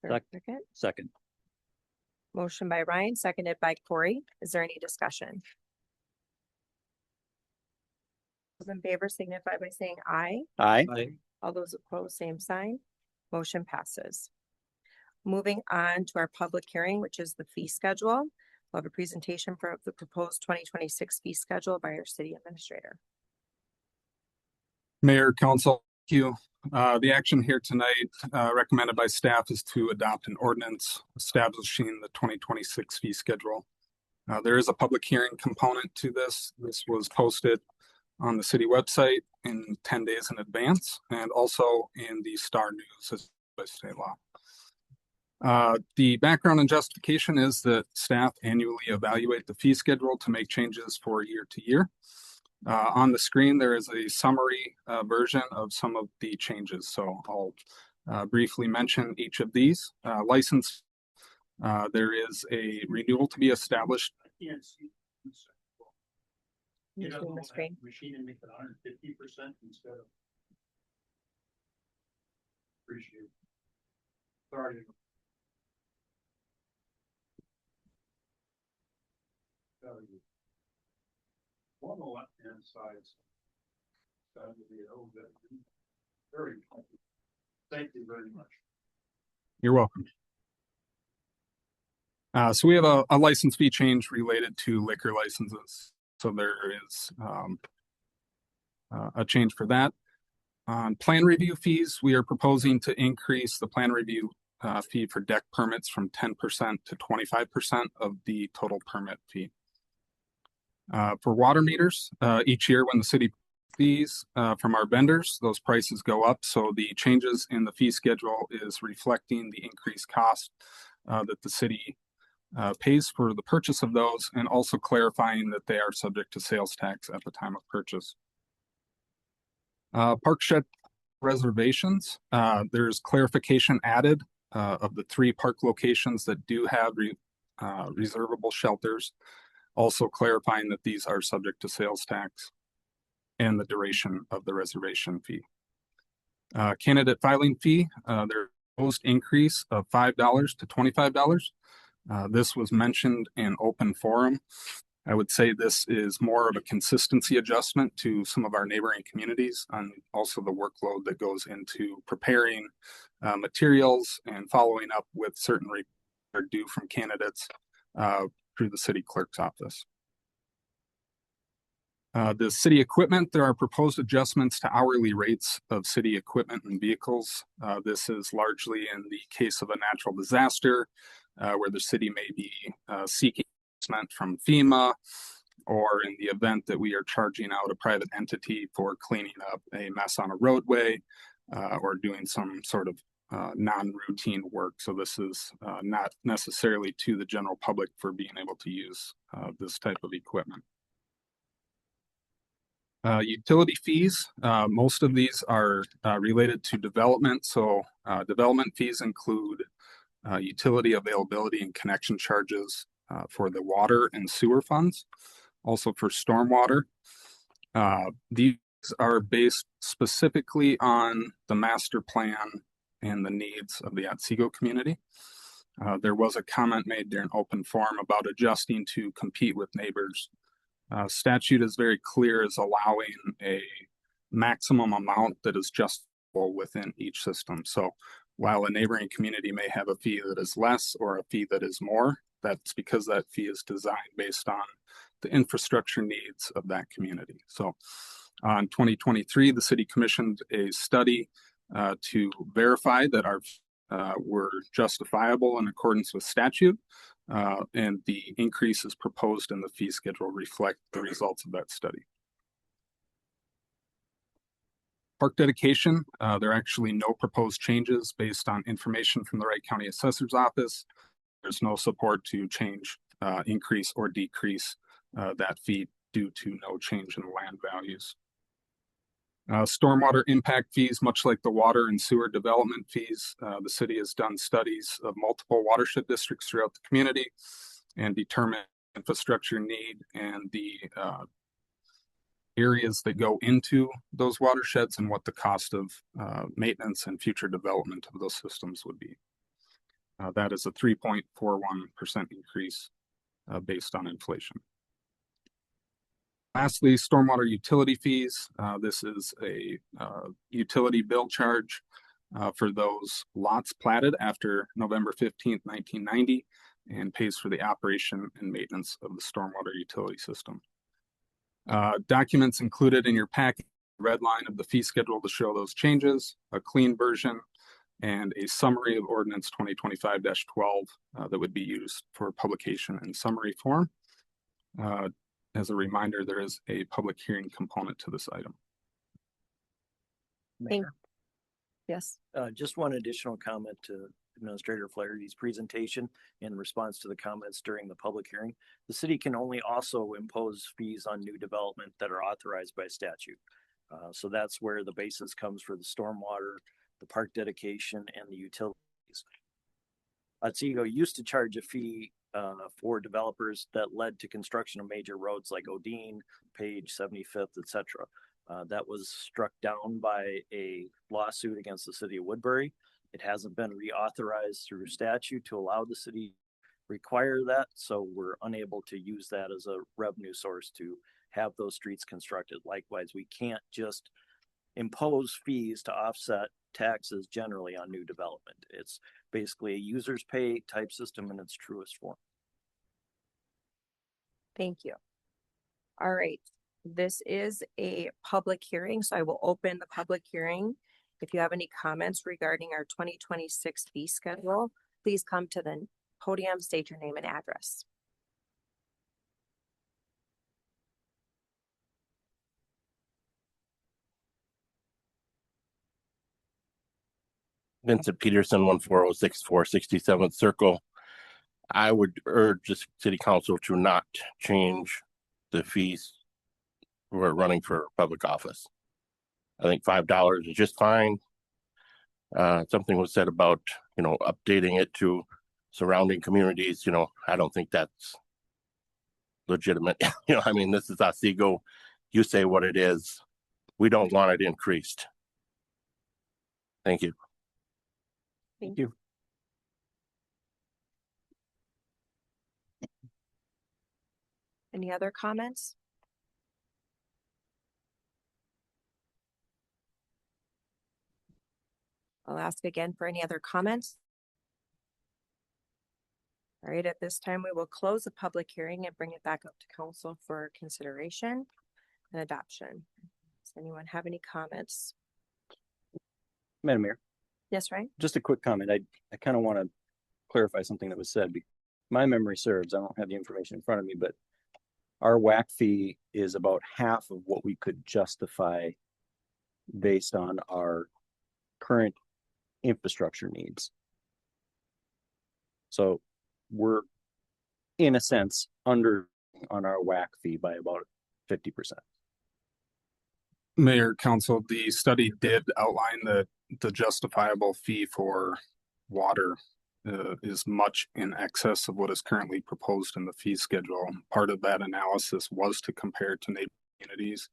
Second. Second. Motion by Ryan, seconded by Corey. Is there any discussion? Those in favor signify by saying aye. Aye. All those opposed, same sign. Motion passes. Moving on to our public hearing, which is the fee schedule. We'll have a presentation for the proposed 2026 fee schedule by our city administrator. Mayor, council, thank you. The action here tonight recommended by staff is to adopt an ordinance establishing the 2026 fee schedule. There is a public hearing component to this. This was posted on the city website in 10 days in advance and also in the Star News as by state law. The background and justification is that staff annually evaluate the fee schedule to make changes for year to year. On the screen, there is a summary version of some of the changes. So I'll briefly mention each of these. License, there is a renewal to be established. You know, on the screen. Machine and make it 150% instead of. Appreciate it. Sorry. On the left hand side. Very. Thank you very much. You're welcome. So we have a license fee change related to liquor licenses. So there is a change for that. On plan review fees, we are proposing to increase the plan review fee for deck permits from 10% to 25% of the total permit fee. For water meters, each year when the city fees from our vendors, those prices go up. So the changes in the fee schedule is reflecting the increased cost that the city pays for the purchase of those, and also clarifying that they are subject to sales tax at the time of purchase. Park shed reservations, there's clarification added of the 3 park locations that do have reservable shelters, also clarifying that these are subject to sales tax and the duration of the reservation fee. Candidate filing fee, their proposed increase of $5 to $25. This was mentioned in open forum. I would say this is more of a consistency adjustment to some of our neighboring communities, and also the workload that goes into preparing materials and following up with certain reports that are due from candidates through the city clerk's office. The city equipment, there are proposed adjustments to hourly rates of city equipment and vehicles. This is largely in the case of a natural disaster, where the city may be seeking assessment from FEMA, or in the event that we are charging out a private entity for cleaning up a mess on a roadway, or doing some sort of non-routine work. So this is not necessarily to the general public for being able to use this type of equipment. Utility fees, most of these are related to development. So development fees include utility availability and connection charges for the water and sewer funds, also for stormwater. These are based specifically on the master plan and the needs of the Otsego community. There was a comment made during open forum about adjusting to compete with neighbors. Statute is very clear as allowing a maximum amount that is justifiable within each system. So while a neighboring community may have a fee that is less or a fee that is more, that's because that fee is designed based on the infrastructure needs of that community. So in 2023, the city commissioned a study to verify that our were justifiable in accordance with statute, and the increases proposed in the fee schedule reflect the results of that study. Park dedication, there are actually no proposed changes based on information from the Wright County Assessor's Office. There's no support to change, increase or decrease that fee due to no change in land values. Stormwater impact fees, much like the water and sewer development fees, the city has done studies of multiple watershed districts throughout the community and determined infrastructure need and the areas that go into those watersheds and what the cost of maintenance and future development of those systems would be. That is a 3.41% increase based on inflation. Lastly, stormwater utility fees. This is a utility bill charge for those lots platted after November 15th, 1990, and pays for the operation and maintenance of the stormwater utility system. Documents included in your packet, red line of the fee schedule to show those changes, a clean version, and a summary of ordinance 2025-12 that would be used for publication in summary form. As a reminder, there is a public hearing component to this item. Mayor. Yes. Just one additional comment to Administrator Flaherty's presentation in response to the comments during the public hearing. The city can only also impose fees on new development that are authorized by statute. So that's where the basis comes for the stormwater, the park dedication, and the utilities. Otsego used to charge a fee for developers that led to construction of major roads like Odine, Page, 75th, etc. That was struck down by a lawsuit against the city of Woodbury. It hasn't been reauthorized through statute to allow the city require that, so we're unable to use that as a revenue source to have those streets constructed. Likewise, we can't just impose fees to offset taxes generally on new development. It's basically a user's pay type system in its truest form. Thank you. All right, this is a public hearing, so I will open the public hearing. If you have any comments regarding our 2026 fee schedule, please come to the podium, state your name and address. Vincent Peterson, 14064 67th Circle. I would urge the city council to not change the fees we're running for public office. I think $5 is just fine. Something was said about, updating it to surrounding communities. I don't think that's legitimate. I mean, this is Otsego. You say what it is. We don't want it increased. Thank you. Thank you. Any other comments? I'll ask again for any other comments. All right, at this time, we will close the public hearing and bring it back up to council for consideration and adoption. Does anyone have any comments? Madam Mayor, Yes, right? just a quick comment. I kind of want to clarify something that was said. My memory serves, I don't have the information in front of me, but our WAC fee is about half of what we could justify based on our current infrastructure needs. So we're, in a sense, under on our WAC fee by about 50%. Mayor, council, the study did outline that the justifiable fee for water is much in excess of what is currently proposed in the fee schedule. Part of that analysis was to compare to neighboring communities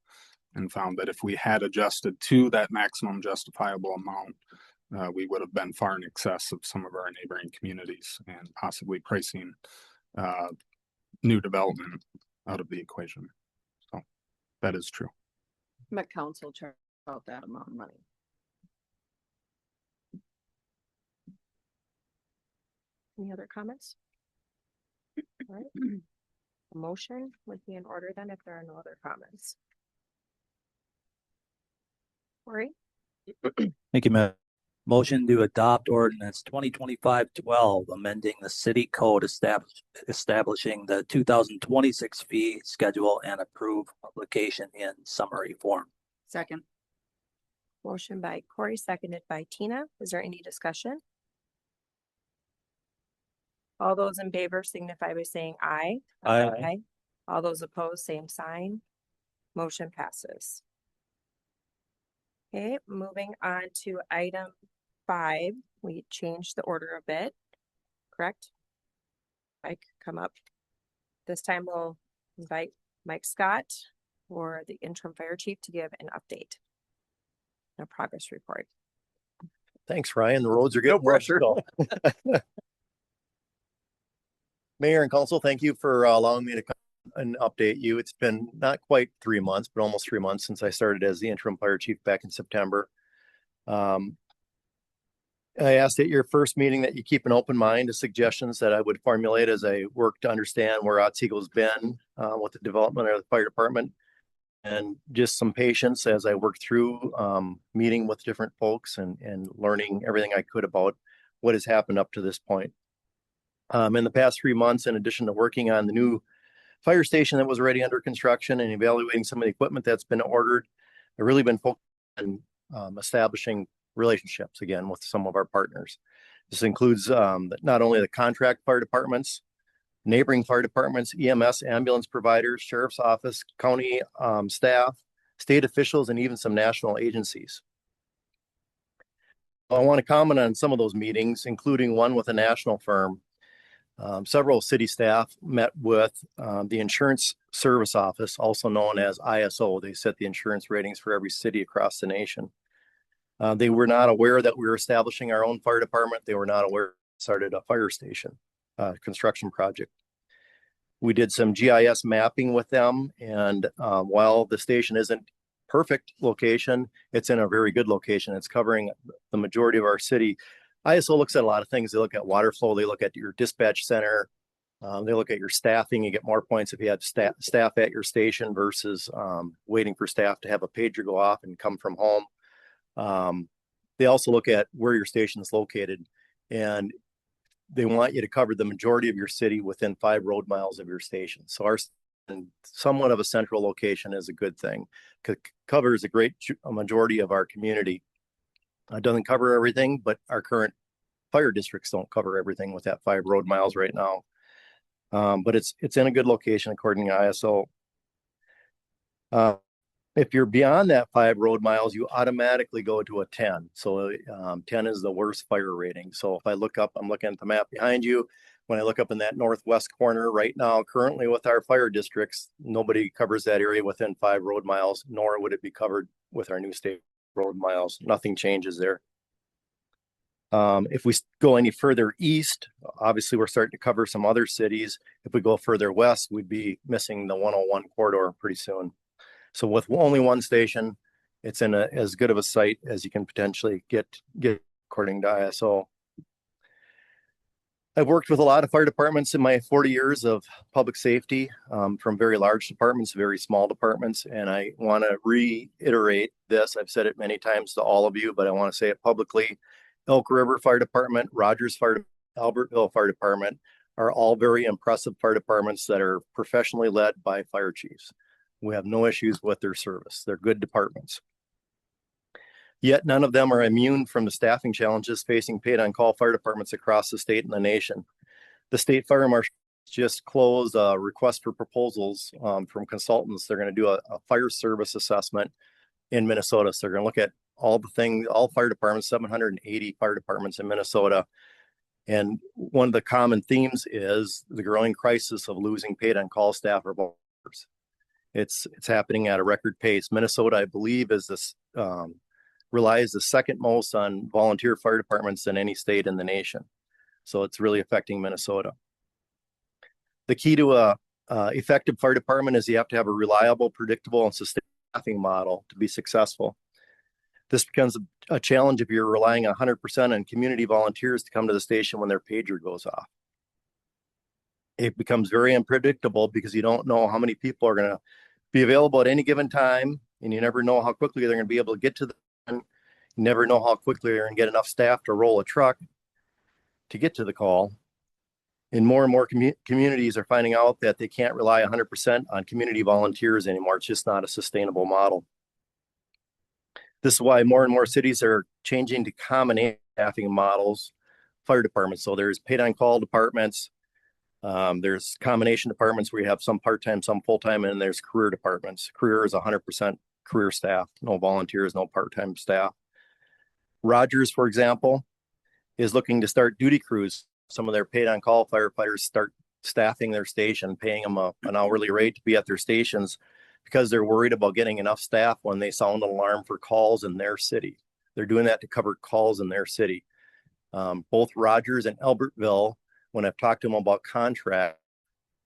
and found that if we had adjusted to that maximum justifiable amount, we would have been far in excess of some of our neighboring communities and possibly pricing new development out of the equation. So that is true. I'm a council chair. about that amount of money. Any other comments? All right. A motion would be in order then if there are no other comments. Corey, Thank you, Matt. Motion to adopt ordinance 2025-12, amending the city code establishing the 2026 fee schedule and approve publication in summary form. second. Motion by Corey, seconded by Tina. Is there any discussion? All those in favor signify by saying aye. Aye. All those opposed, same sign. Motion passes. Okay, moving on to item 5. We changed the order a bit, correct? Mike, come up. This time we'll invite Mike Scott or the interim fire chief to give an update. A progress report. Thanks, Ryan. The roads are getting rough. Mayor and council, thank you for allowing me to come and update you. It's been not quite 3 months, but almost 3 months since I started as the interim fire chief back in September. I asked at your first meeting that you keep an open mind to suggestions that I would formulate as I work to understand where Otsego's been with the development of the fire department, and just some patience as I work through meeting with different folks and learning everything I could about what has happened up to this point. In the past 3 months, in addition to working on the new fire station that was already under construction and evaluating some of the equipment that's been ordered, I've really been focused on establishing relationships again with some of our partners. This includes not only the contract fire departments, neighboring fire departments, EMS, ambulance providers, sheriff's office, county staff, state officials, and even some national agencies. I want to comment on some of those meetings, including one with a national firm. Several city staff met with the Insurance Service Office, also known as ISO. They set the insurance ratings for every city across the nation. They were not aware that we were establishing our own fire department. They were not aware we started a fire station construction project. We did some GIS mapping with them, and while the station isn't perfect location, it's in a very good location. It's covering the majority of our city. ISO looks at a lot of things. They look at water flow. They look at your dispatch center. They look at your staffing. You get more points if you have staff at your station versus waiting for staff to have a pager go off and come from home. They also look at where your station is located, and they want you to cover the majority of your city within 5 road miles of your station. So our somewhat of a central location is a good thing. Covers a great majority of our community. It doesn't cover everything, but our current fire districts don't cover everything with that 5 road miles right now. But it's in a good location according to ISO. If you're beyond that 5 road miles, you automatically go to a 10. So 10 is the worst fire rating. So if I look up, I'm looking at the map behind you. When I look up in that northwest corner right now, currently with our fire districts, nobody covers that area within 5 road miles, nor would it be covered with our new state road miles. Nothing changes there. If we go any further east, obviously we're starting to cover some other cities. If we go further west, we'd be missing the 101 corridor pretty soon. So with only one station, it's in as good of a site as you can potentially get according to ISO. I've worked with a lot of fire departments in my 40 years of public safety, from very large departments to very small departments. And I want to reiterate this. I've said it many times to all of you, but I want to say it publicly. Elk River Fire Department, Rogers Fire, Albertville Fire Department are all very impressive fire departments that are professionally led by fire chiefs. We have no issues with their service. They're good departments. Yet none of them are immune from the staffing challenges facing paid-on-call fire departments across the state and the nation. The state fire marshal just closed a request for proposals from consultants. They're going to do a fire service assessment in Minnesota. So they're going to look at all fire departments, 780 fire departments in Minnesota. And one of the common themes is the growing crisis of losing paid-on-call staff or volunteers. It's happening at a record pace. Minnesota, I believe, is this relies the second most on volunteer fire departments than any state in the nation. So it's really affecting Minnesota. The key to a effective fire department is you have to have a reliable, predictable, and sustainable staffing model to be successful. This becomes a challenge if you're relying 100% on community volunteers to come to the station when their pager goes off. It becomes very unpredictable because you don't know how many people are going to be available at any given time, and you never know how quickly they're going to be able to get to the. You never know how quickly they're going to get enough staff to roll a truck to get to the call. And more communities are finding out that they can't rely 100% on community volunteers anymore. It's just not a sustainable model. This is why more and more cities are changing to combination staffing models, fire departments. So there's paid on call departments. There's combination departments where you have some part-time, some full-time, and there's career departments. Career is 100% career staff, no volunteers, no part-time staff. Rogers, for example, is looking to start duty crews. Some of their paid on call firefighters start staffing their station, paying them an hourly rate to be at their stations because they're worried about getting enough staff when they sound an alarm for calls in their city. They're doing that to cover calls in their city. Both Rogers and Albertville, when I've talked to them about contract,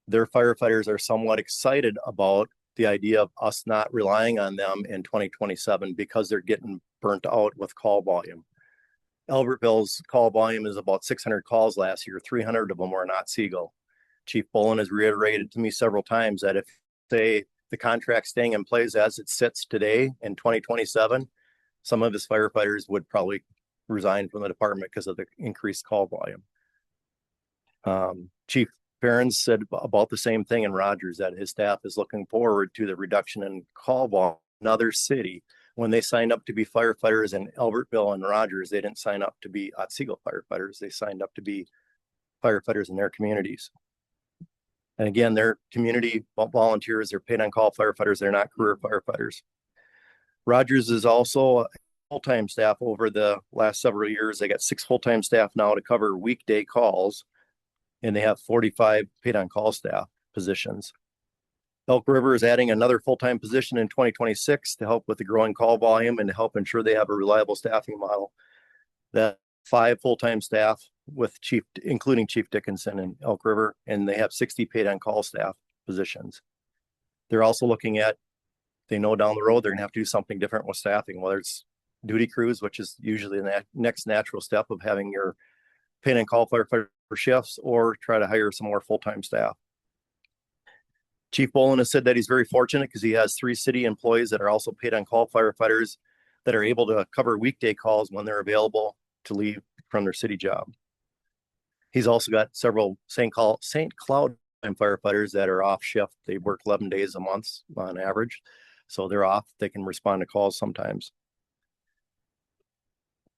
their firefighters are somewhat excited about the idea of us not relying on them in 2027 because they're getting burnt out with call volume. Albertville's call volume is about 600 calls last year. 300 of them were in Otsego. Chief Bolin has reiterated to me several times that if, say, the contract staying in place as it sits today in 2027, some of his firefighters would probably resign from the department because of the increased call volume. Chief Barron said about the same thing in Rogers, that his staff is looking forward to the reduction in call volume. Another city, when they signed up to be firefighters in Albertville and Rogers, they didn't sign up to be Otsego firefighters. They signed up to be firefighters in their communities. And again, they're community volunteers. They're paid on call firefighters. They're not career firefighters. Rogers is also full-time staff over the last several years. They got 6 full-time staff now to cover weekday calls, and they have 45 paid on call staff positions. Elk River is adding another full-time position in 2026 to help with the growing call volume and to help ensure they have a reliable staffing model. That 5 full-time staff with including Chief Dickinson in Elk River, and they have 60 paid on call staff positions. They're also looking at, they know down the road they're gonna have to do something different with staffing, whether it's duty crews, which is usually the next natural step of having your paid on call firefighter shifts, or try to hire some more full-time staff. Chief Bolin has said that he's very fortunate because he has 3 city employees that are also paid on call firefighters that are able to cover weekday calls when they're available to leave from their city job. He's also got several St. Cloud firefighters that are off shift. They work 11 days a month on average. So they're off. They can respond to calls sometimes.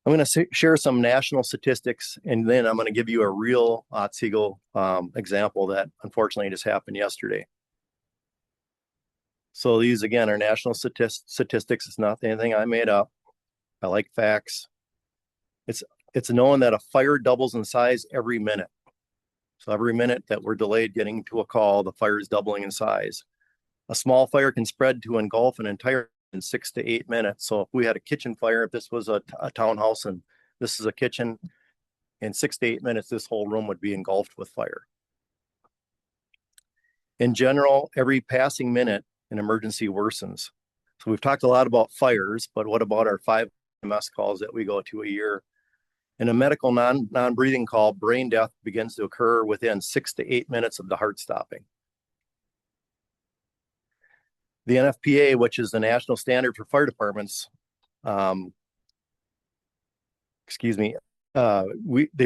I'm going to share some national statistics, and then I'm going to give you a real Otsego example that unfortunately just happened yesterday. So these, again, are national statistics. It's not anything I made up. I like facts. It's known that a fire doubles in size every minute. So every minute that we're delayed getting to a call, the fire is doubling in size. A small fire can spread to engulf an entire in 6 to 8 minutes. So if we had a kitchen fire, if this was a townhouse and this is a kitchen, in 6 to 8 minutes, this whole room would be engulfed with fire. In general, every passing minute, an emergency worsens. So we've talked a lot about fires, but what about our 5 EMS calls that we go to a year? In a medical non-breathing call, brain death begins to occur within 6 to 8 minutes of the heart stopping. The NFPA, which is the national standard for fire departments, they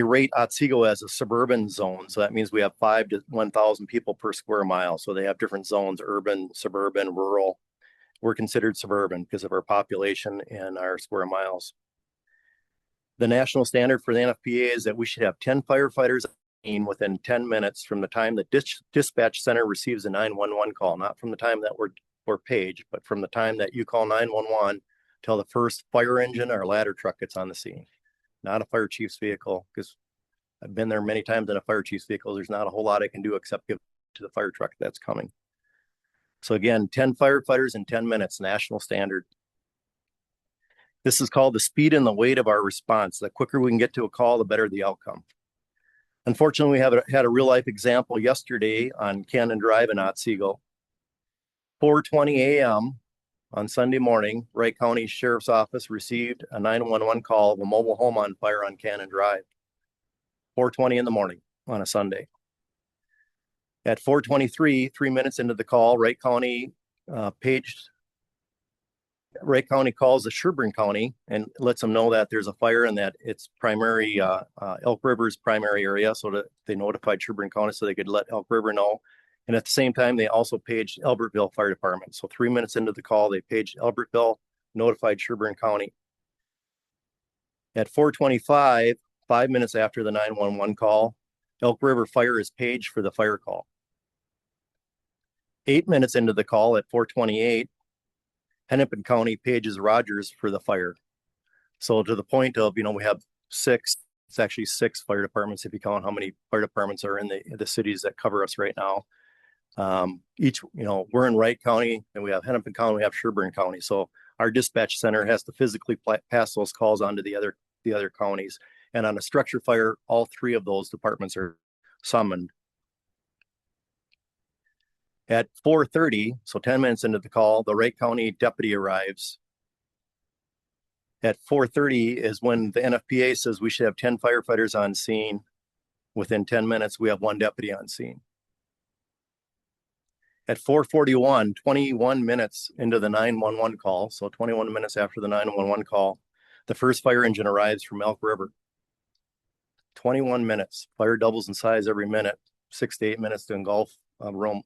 rate Otsego as a suburban zone. So that means we have 5 to 1,000 people per square mile. So they have different zones: urban, suburban, rural. We're considered suburban because of our population and our square miles. The national standard for the NFPA is that we should have 10 firefighters within 10 minutes from the time the dispatch center receives a 911 call, not from the time that we're paged, but from the time that you call 911 till the first fire engine or ladder truck gets on the scene. Not a fire chief's vehicle, because I've been there many times in a fire chief's vehicle. There's not a whole lot I can do except give to the fire truck that's coming. So again, 10 firefighters in 10 minutes, national standard. This is called the speed and the weight of our response. The quicker we can get to a call, the better the outcome. Unfortunately, we had a real life example yesterday on Cannon Drive in Otsego. 4:20 a.m., on Sunday morning, Wright County Sheriff's Office received a 911 call of a mobile home on fire on Cannon Drive. 4:20 in the morning on a Sunday. At 4:23, 3 minutes into the call, Wright County calls the Sherburne County and lets them know that there's a fire and that it's primary, Elk River's primary area. So that they notified Sherburne County so they could let Elk River know. And at the same time, they also paged Albertville Fire Department. So 3 minutes into the call, they paged Albertville, notified Sherburne County. At 4:25, 5 minutes after the 911 call, Elk River Fire is paged for the fire call. 8 minutes into the call at 4:28, Hennepin County pages Rogers for the fire. So to the point of, we have it's actually six fire departments if you count how many fire departments are in the cities that cover us right now. We're in Wright County and we have Hennepin County, we have Sherburne County. So our dispatch center has to physically pass those calls on to the other counties. And on a structure fire, all three of those departments are summoned. At 4:30, so 10 minutes into the call, the Wright County deputy arrives. At 4:30 is when the NFPA says we should have 10 firefighters on scene. Within 10 minutes, we have one deputy on scene. At 4:41, 21 minutes into the 911 call, so 21 minutes after the 911 call, the first fire engine arrives from Elk River. 21 minutes. Fire doubles in size every minute, 6 to 8 minutes to engulf a room.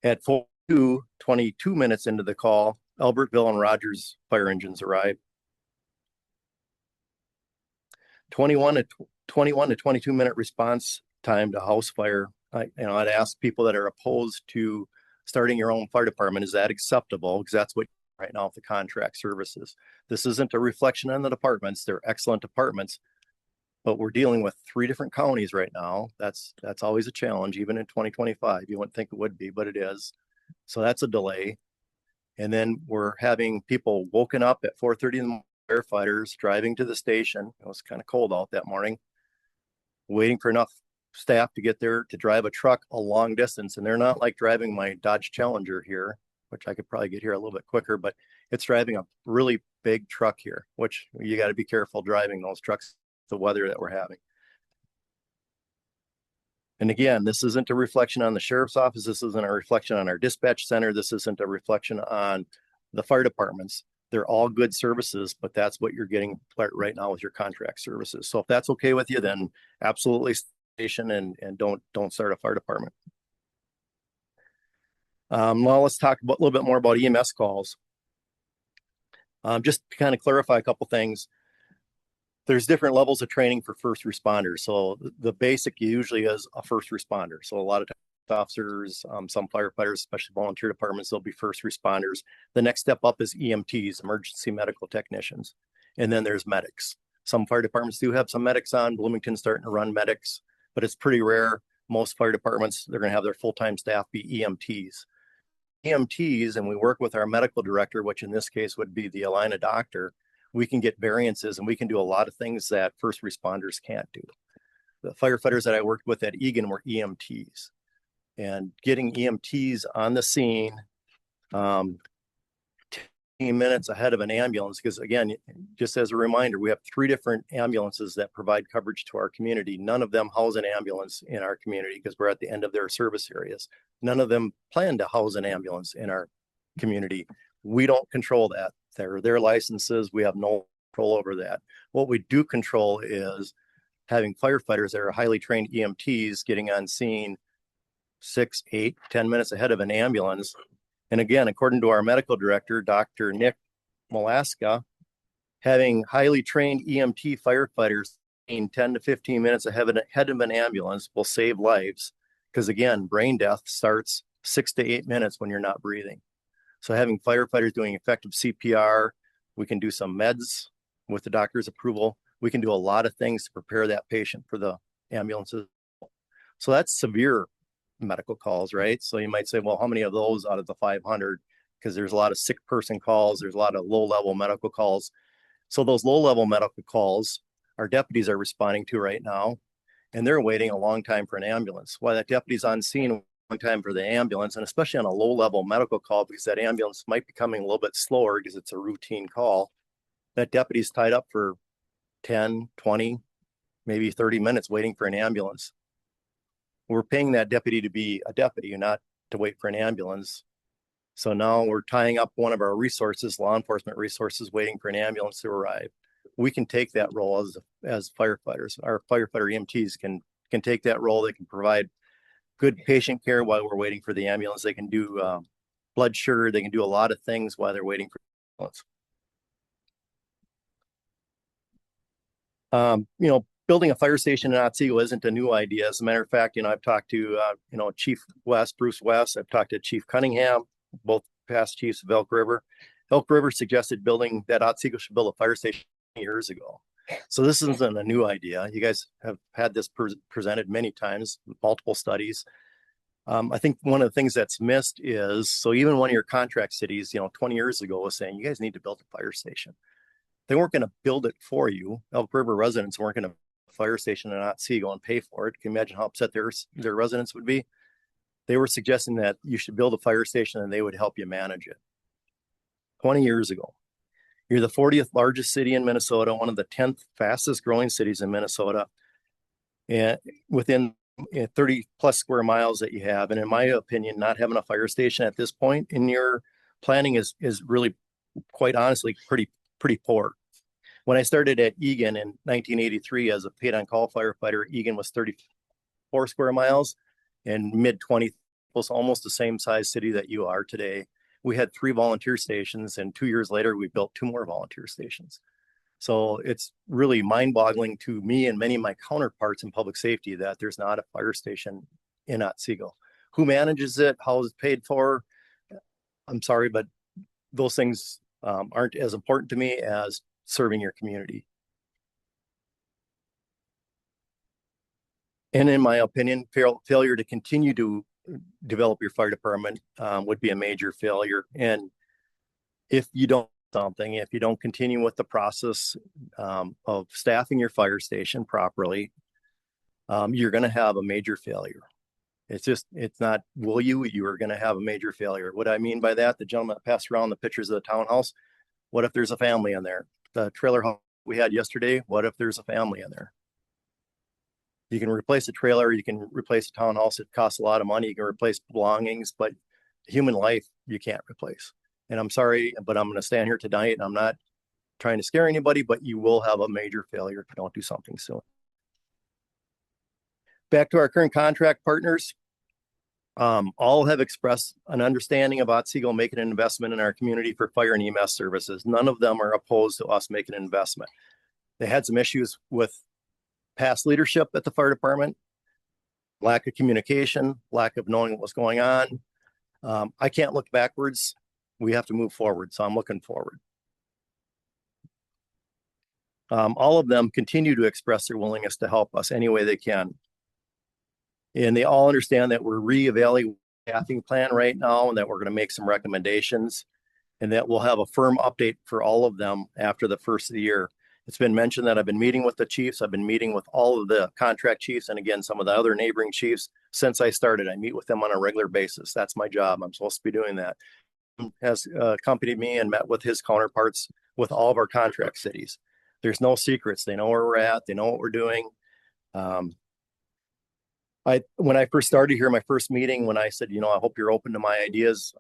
At 22 minutes into the call, Albertville and Rogers fire engines arrive. 21 to 22 minute response time to house fire. I'd ask people that are opposed to starting your own fire department, is that acceptable? Because that's what right now with the contract services. This isn't a reflection on the departments. They're excellent departments, but we're dealing with 3 different counties right now. That's always a challenge, even in 2025. You wouldn't think it would be, but it is. So that's a delay. And then we're having people woken up at 4:30 in the morning, firefighters driving to the station. It was kind of cold out that morning, waiting for enough staff to get there to drive a truck a long distance. And they're not like driving my Dodge Challenger here, which I could probably get here a little bit quicker, but it's driving a really big truck here, which you got to be careful driving those trucks, the weather that we're having. And again, this isn't a reflection on the sheriff's office. This isn't a reflection on our dispatch center. This isn't a reflection on the fire departments. They're all good services, but that's what you're getting right now with your contract services. So if that's okay with you, then absolutely station and don't start a fire department. Now let's talk a little bit more about EMS calls. Just to kind of clarify a couple things. There's different levels of training for first responders. So the basic usually is a first responder. So a lot of officers, some firefighters, especially volunteer departments, they'll be first responders. The next step up is EMTs, emergency medical technicians. And then there's medics. Some fire departments do have some medics on. Bloomington's starting to run medics, but it's pretty rare. Most fire departments, they're going to have their full-time staff be EMTs. EMTs, and we work with our medical director, which in this case would be the Alina doctor. We can get variances and we can do a lot of things that first responders can't do. The firefighters that I worked with at Egan were EMTs, and getting EMTs on the scene 10 minutes ahead of an ambulance, because again, just as a reminder, we have 3 different ambulances that provide coverage to our community. None of them house an ambulance in our community because we're at the end of their service areas. None of them plan to house an ambulance in our community. We don't control that. They're their licenses. We have no control over that. What we do control is having firefighters that are highly trained EMTs getting on scene 6, 8, 10 minutes ahead of an ambulance. And again, according to our medical director, Dr. Nick Molaska, having highly trained EMT firefighters in 10 to 15 minutes ahead of an ambulance will save lives. Because again, brain death starts 6 to 8 minutes when you're not breathing. So having firefighters doing effective CPR, we can do some meds with the doctor's approval. We can do a lot of things to prepare that patient for the ambulances. So that's severe medical calls, right? So you might say, well, how many of those out of the 500? Because there's a lot of sick person calls. There's a lot of low-level medical calls. So those low-level medical calls, our deputies are responding to right now, and they're waiting a long time for an ambulance. While that deputy's on scene, time for the ambulance, and especially on a low level medical call, because that ambulance might be coming a little bit slower because it's a routine call. That deputy's tied up for 10, 20, maybe 30 minutes waiting for an ambulance. We're paying that deputy to be a deputy, not to wait for an ambulance. So now we're tying up one of our resources, law enforcement resources, waiting for an ambulance to arrive. We can take that role as firefighters. Our firefighter EMTs can take that role. They can provide good patient care while we're waiting for the ambulance. They can do blood sugar. They can do a lot of things while they're waiting for the ambulance. Building a fire station in Otsego isn't a new idea. As a matter of fact, I've talked to, Chief Bruce West. I've talked to Chief Cunningham, both past chiefs of Elk River. Elk River suggested building that Otsego should build a fire station years ago. So this isn't a new idea. You guys have had this presented many times, multiple studies. I think one of the things that's missed is, so even one of your contract cities, 20 years ago was saying, you guys need to build a fire station. They weren't going to build it for you. Elk River residents weren't going to fire station in Otsego and pay for it. Can you imagine how upset their residents would be? They were suggesting that you should build a fire station and they would help you manage it. 20 years ago. You're the 40th largest city in Minnesota, one of the 10th fastest growing cities in Minnesota, and within 30 plus square miles that you have. And in my opinion, not having a fire station at this point in your planning is really, quite honestly, pretty poor. When I started at Egan in 1983 as a paid-on-call firefighter, Egan was 34 square miles and mid-20s, almost the same size city that you are today. We had 3 volunteer stations, and 2 years later, we built 2 more volunteer stations. So it's really mind-boggling to me and many of my counterparts in public safety that there's not a fire station in Otsego. Who manages it? How is it paid for? I'm sorry, but those things aren't as important to me as serving your community. And in my opinion, failure to continue to develop your fire department would be a major failure. And if you don't continue with the process of staffing your fire station properly, you're going to have a major failure. It's not, you are going to have a major failure. What I mean by that, the gentleman that passed around the pictures of the townhouse, what if there's a family in there? The trailer house we had yesterday, what if there's a family in there? You can replace a trailer, you can replace a townhouse, it costs a lot of money, you can replace belongings, but human life you can't replace. And I'm sorry, but I'm going to stand here tonight and I'm not trying to scare anybody, but you will have a major failure if you don't do something soon. Back to our current contract partners. All have expressed an understanding of Otsego making an investment in our community for fire and EMS services. None of them are opposed to us making an investment. They had some issues with past leadership at the fire department, lack of communication, lack of knowing what was going on. I can't look backwards. We have to move forward. So I'm looking forward. All of them continue to express their willingness to help us any way they can. And they all understand that we're reevaluating the staffing plan right now and that we're going to make some recommendations and that we'll have a firm update for all of them after the first of the year. It's been mentioned that I've been meeting with the chiefs. I've been meeting with all of the contract chiefs and again, some of the other neighboring chiefs since I started. I meet with them on a regular basis. That's my job. I'm supposed to be doing that. Has accompanied me and met with his counterparts with all of our contract cities. There's no secrets. They know where we're at. They know what we're doing. When I first started here, my first meeting, when I said, I hope you're open to my ideas.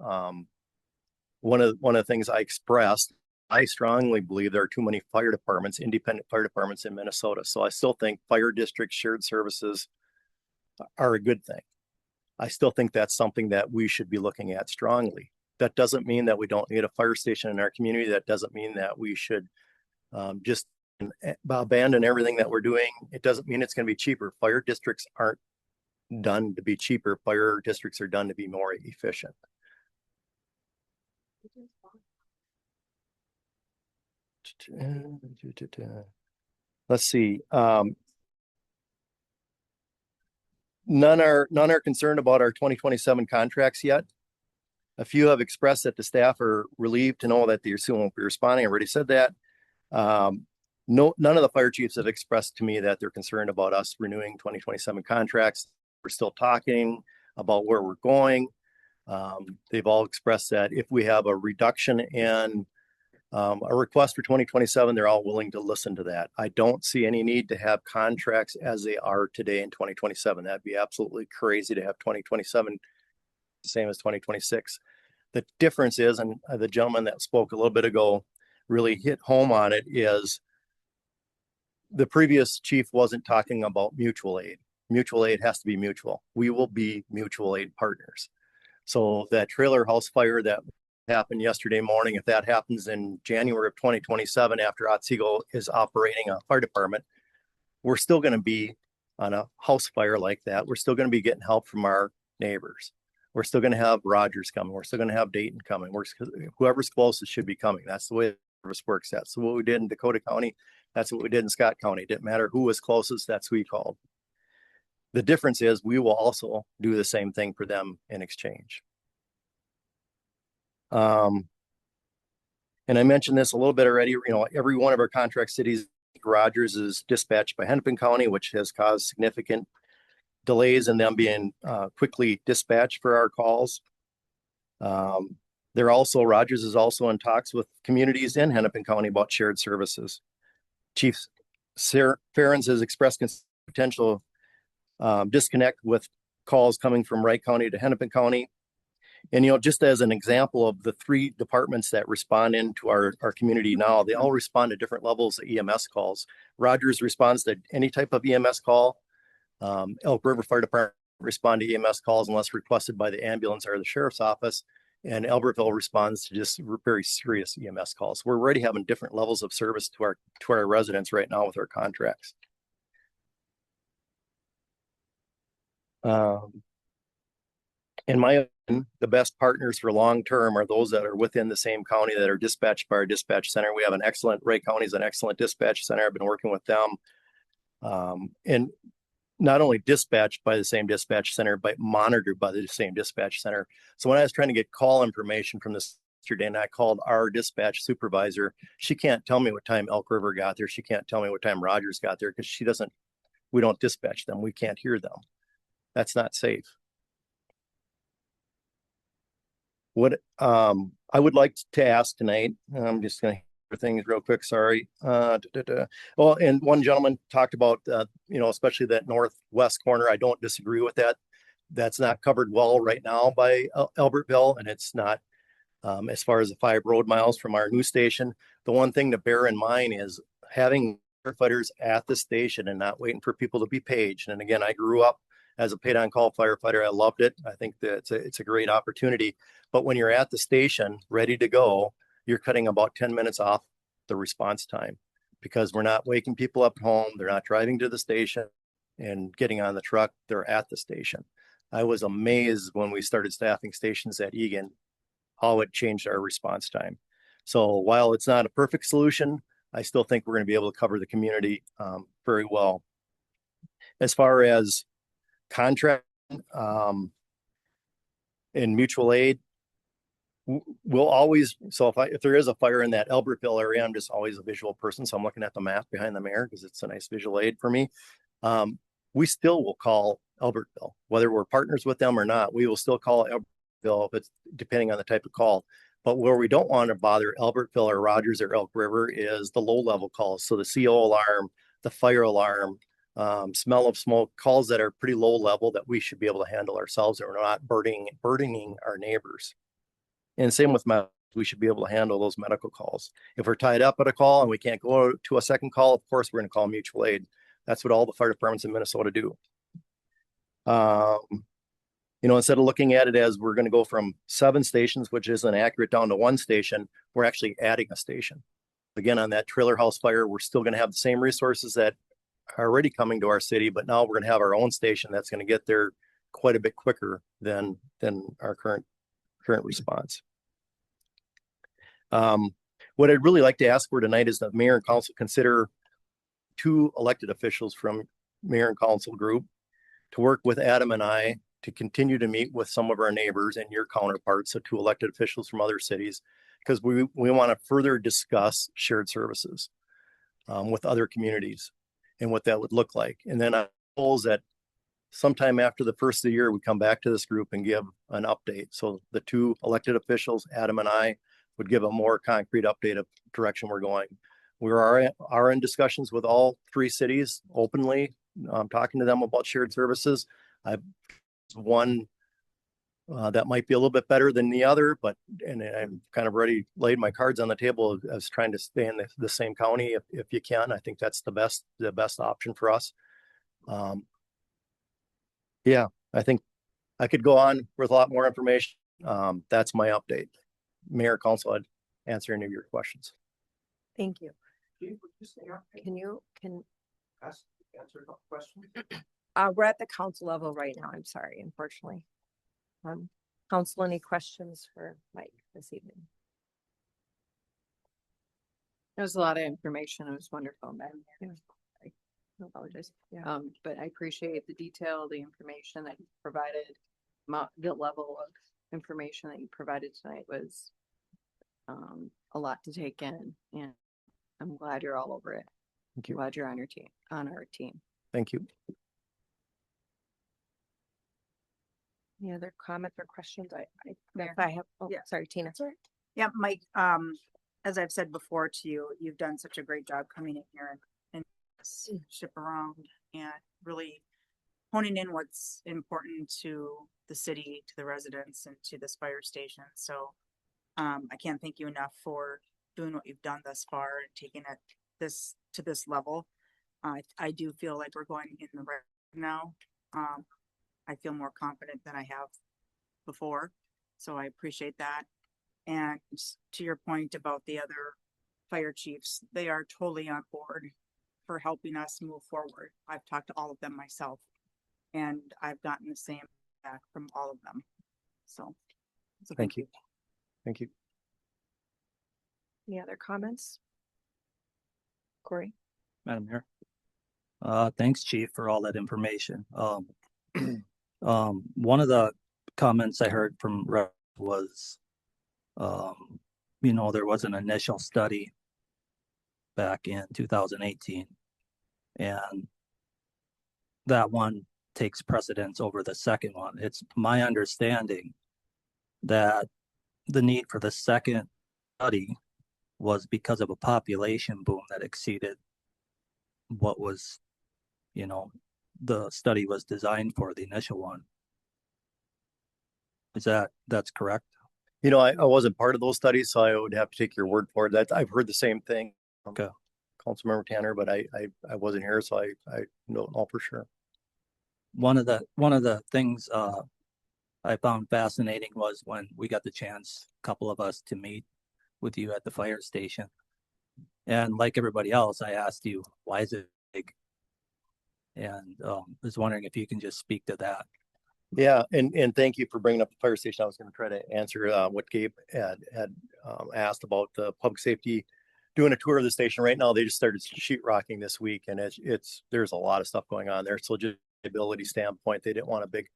One of the things I expressed, I strongly believe there are too many fire departments, independent fire departments in Minnesota. So I still think fire district shared services are a good thing. I still think that's something that we should be looking at strongly. That doesn't mean that we don't need a fire station in our community. That doesn't mean that we should just abandon everything that we're doing. It doesn't mean it's going to be cheaper. Fire districts aren't done to be cheaper. Fire districts are done to be more efficient. Let's see. None are concerned about our 2027 contracts yet. A few have expressed that the staff are relieved to know that they soon won't be responding. I already said that. None of the fire chiefs have expressed to me that they're concerned about us renewing 2027 contracts. We're still talking. about where we're going. They've all expressed that if we have a reduction in a request for 2027, they're all willing to listen to that. I don't see any need to have contracts as they are today in 2027. That'd be absolutely crazy to have 2027 the same as 2026. The difference is, and the gentleman that spoke a little bit ago really hit home on it, is the previous chief wasn't talking about mutual aid. Mutual aid has to be mutual. We will be mutual aid partners. So that trailer house fire that happened yesterday morning, if that happens in January of 2027, after Otsego is operating a fire department, we're still going to be on a house fire like that. We're still going to be getting help from our neighbors. We're still going to have Rogers coming. We're still going to have Dayton coming. Whoever's closest should be coming. That's the way the service works. That's what we did in Dakota County. That's what we did in Scott County. It didn't matter who was closest. That's who we called. The difference is we will also do the same thing for them in exchange. And I mentioned this a little bit already. Every one of our contract cities, Rogers, is dispatched by Hennepin County, which has caused significant delays in them being quickly dispatched for our calls. Rogers is also in talks with communities in Hennepin County about shared services. Chief Ferens has expressed potential disconnect with calls coming from Wright County to Hennepin County. And, just as an example of the 3 departments that respond into our community now, they all respond to different levels of EMS calls. Rogers responds to any type of EMS call. Elk River Fire Department respond to EMS calls unless requested by the ambulance or the sheriff's office. And Albertville responds to just very serious EMS calls. We're already having different levels of service to our residents right now with our contracts. In my opinion, the best partners for long-term are those that are within the same county that are dispatched by our dispatch center. We have Wright County is an excellent dispatch center. I've been working with them. And not only dispatched by the same dispatch center, but monitored by the same dispatch center. So when I was trying to get call information from this yesterday, and I called our dispatch supervisor, she can't tell me what time Elk River got there. She can't tell me what time Rogers got there because we don't dispatch them. We can't hear them. That's not safe. What I would like to ask tonight, I'm just going to hear things real quick. Sorry. Well, and one gentleman talked about, especially that northwest corner. I don't disagree with that. That's not covered well right now by Albertville, and it's not as far as the 5 road miles from our new station. The one thing to bear in mind is having firefighters at the station and not waiting for people to be paged. And again, I grew up as a paid on call firefighter. I loved it. I think that it's a great opportunity. But when you're at the station ready to go, you're cutting about 10 minutes off the response time because we're not waking people up at home. They're not driving to the station and getting on the truck. They're at the station. I was amazed when we started staffing stations at Egan, how it changed our response time. So while it's not a perfect solution, I still think we're going to be able to cover the community very well. As far as contract and mutual aid, we'll always, so if there is a fire in that Albertville area, I'm just always a visual person, so I'm looking at the map behind the mayor because it's a nice visual aid for me. We still will call Albertville, whether we're partners with them or not. We will still call Albertville if it's depending on the type of call. But where we don't want to bother Albertville or Rogers or Elk River is the low level calls. So the CO alarm, the fire alarm, smell of smoke, calls that are pretty low level that we should be able to handle ourselves, and we're not burdening our neighbors. And same with we should be able to handle those medical calls. If we're tied up at a call and we can't go to a second call, of course we're going to call mutual aid. That's what all the fire departments in Minnesota do. Instead of looking at it as we're going to go from 7 stations, which isn't accurate, down to 1 station, we're actually adding a station. Again, on that trailer house fire, we're still going to have the same resources that are already coming to our city, but now we're going to have our own station that's going to get there quite a bit quicker than our current response. What I'd really like to ask for tonight is that mayor and council consider 2 elected officials from mayor and council group to work with Adam and I to continue to meet with some of our neighbors and your counterparts, so 2 elected officials from other cities, because we want to further discuss shared services with other communities and what that would look like. And then I propose that sometime after the first of the year, we come back to this group and give an update. So the two elected officials, Adam and I, would give a more concrete update of direction we're going. We are in discussions with all three cities openly, talking to them about shared services. I've one that might be a little bit better than the other, and I'm kind of already laid my cards on the table as trying to stay in the same county if you can. I think that's the best option for us. Yeah, I think I could go on with a lot more information. That's my update. Mayor, Council, I'd answer any of your questions. Thank you. Answer a couple questions? We're at the council level right now. I'm sorry, unfortunately. Council, any questions for Mike this evening? There was a lot of information. It was wonderful, man. Yeah. I apologize. Yeah. But I appreciate the detail, the information that you provided. The level of information that you provided tonight was a lot to take in, and I'm glad you're all over it. Thank you. Glad you're on our team. Thank you. Any other comments or questions? Mayor. I have, Yeah. Sorry, Tina. Sorry. Yeah, Mike, as I've said before to you, you've done such a great job coming in here and ship around and really honing in what's important to the city, to the residents, and to this fire station. So I can't thank you enough for doing what you've done thus far and taking it to this level. I do feel like we're going in the right now. I feel more confident than I have before. So I appreciate that. And to your point about the other fire chiefs, they are totally on board for helping us move forward. I've talked to all of them myself, and I've gotten the same back from all of them. So Thank you. Thank you. Any other comments? Corey? Madam Mayor. Thanks, Chief, for all that information. One of the comments I heard from Rep was, there was an initial study back in 2018, and that one takes precedence over the second one. It's my understanding that the need for the second study was because of a population boom that exceeded what was, the study was designed for, the initial one. That's correct? I wasn't part of those studies, so I would have to take your word for it. I've heard the same thing. Okay. Councilmember Tanner, but I wasn't here, so I don't know for sure. One of the things I found fascinating was when we got the chance, a couple of us, to meet with you at the fire station. And like everybody else, I asked you, why is it big? And was wondering if you can just speak to that. Yeah, and thank you for bringing up the fire station. I was going to try to answer what Gabe had asked about the public safety doing a tour of the station right now. They just started sheetrocking this week, and there's a lot of stuff going on there. So just ability standpoint, they didn't want a big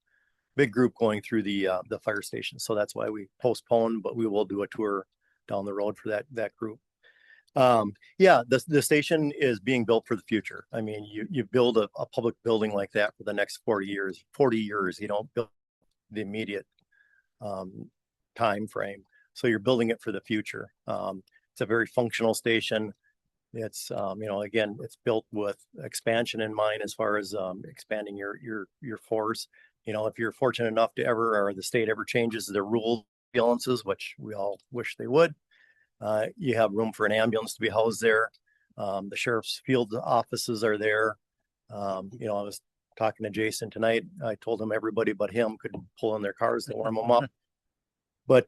group going through the fire station, so that's why we postponed. But we will do a tour down the road for that group. Yeah, the station is being built for the future. I mean, you build a public building like that for the next 40 years. You don't build the immediate time frame. So you're building it for the future. It's a very functional station. It's again, it's built with expansion in mind as far as expanding your force. If you're fortunate enough to or the state ever changes their rules, ambulances, which we all wish they would. You have room for an ambulance to be housed there. The sheriff's field offices are there. I was talking to Jason tonight. I told him everybody but him could pull in their cars to warm them up. But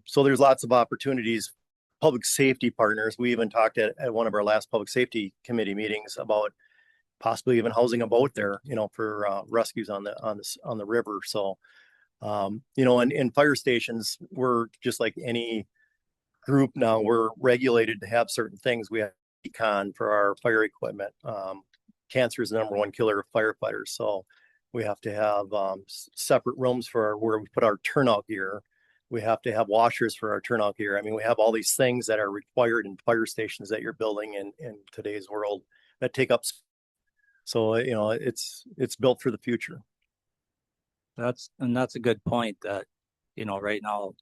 so there's lots of opportunities. Public safety partners. We even talked at one of our last public safety committee meetings about possibly even housing a boat there, for rescues on the river. So, in fire stations, we're just like any group now. We're regulated to have certain things. We have econ for our fire equipment. Cancer is the number one killer of firefighters, so we have to have separate rooms for where we put our turnout gear. We have to have washers for our turnout gear. I mean, we have all these things that are required in fire stations that you're building in today's world that take up. So it's built for the future. That's a good point that, right now,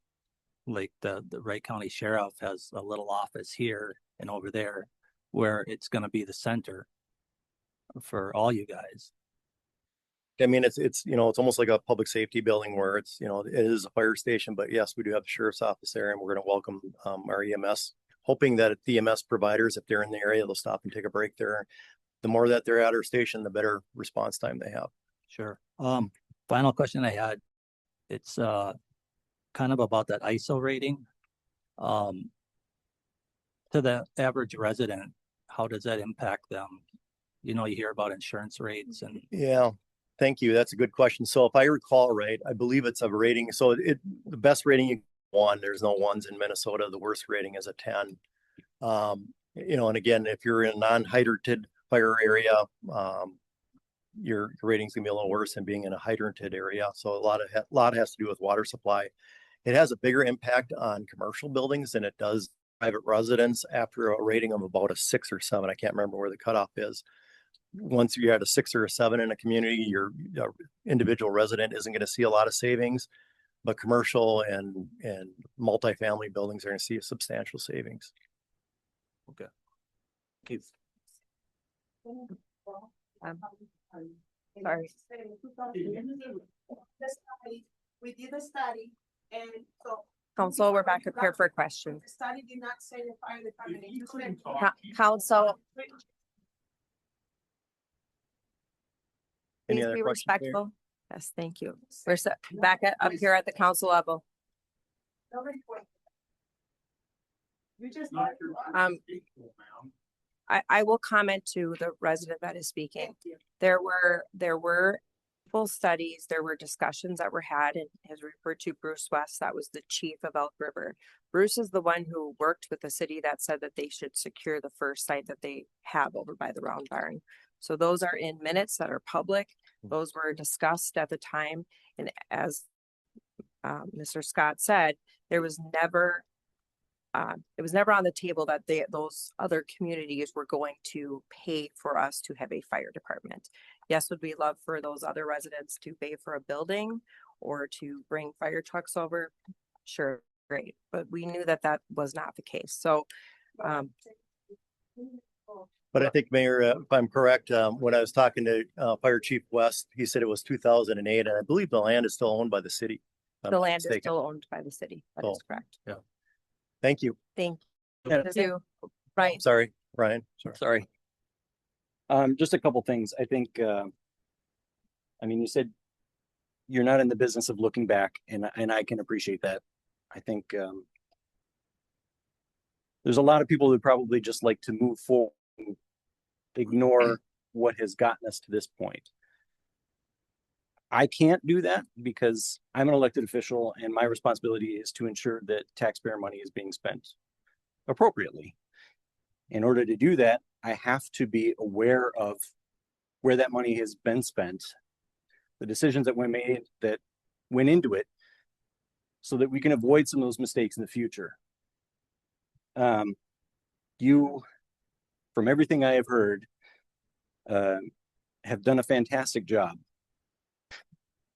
like the Wright County Sheriff has a little office here and over there where it's going to be the center for all you guys. I mean, it's almost like a public safety building where it's, it is a fire station, but yes, we do have the sheriff's office there, and we're going to welcome our EMS, hoping that the EMS providers, if they're in the area, they'll stop and take a break there. The more that they're at our station, the better response time they have. Sure. Final question I had, it's kind of about that ISO rating. To the average resident, how does that impact them? You hear about insurance rates and Yeah. Thank you. That's a good question. So if I recall right, I believe it's a rating. So the best rating you one, there's no ones in Minnesota. The worst rating is a 10. And again, if you're in a non-hydranted fire area, your rating's gonna be a little worse than being in a hydranted area. So a lot has to do with water supply. It has a bigger impact on commercial buildings than it does private residents after a rating of about a 6 or 7. I can't remember where the cutoff is. Once you're at a 6 or a 7 in a community, your individual resident isn't going to see a lot of savings, but commercial and multifamily buildings are going to see a substantial savings. Okay. Keith. Sorry. We did a study, and so Council, we're back up here for questions. the study did not say the fire department. Council, Any please other be questions, Mayor? respectful. Yes, thank you. We're back up here at the council level. You just. I will comment to the resident that is speaking. There were full studies, there were discussions that were had, and as referred to Bruce West, that was the chief of Elk River. Bruce is the one who worked with the city that said that they should secure the first site that they have over by the Round Barn. So those are in minutes that are public. Those were discussed at the time. And as Mr. Scott said, it was never on the table that those other communities were going to pay for us to have a fire department. Yes, would we love for those other residents to pay for a building or to bring fire trucks over? Sure, great. But we knew that that was not the case. So, but I think, Mayor, if I'm correct, when I was talking to Fire Chief West, he said it was 2008, and I believe the land is still owned by the city. the land is still owned by the city. That is correct. Yeah. Thank you. Thank Yeah. you. Right. Sorry, Ryan. Sorry. Just a couple things. I think, you said you're not in the business of looking back, and I can appreciate that. I think there's a lot of people who probably just like to move forward and ignore what has gotten us to this point. I can't do that because I'm an elected official, and my responsibility is to ensure that taxpayer money is being spent appropriately. In order to do that, I have to be aware of where that money has been spent, the decisions that were made that went into it, so that we can avoid some of those mistakes in the future. You, from everything I have heard, have done a fantastic job.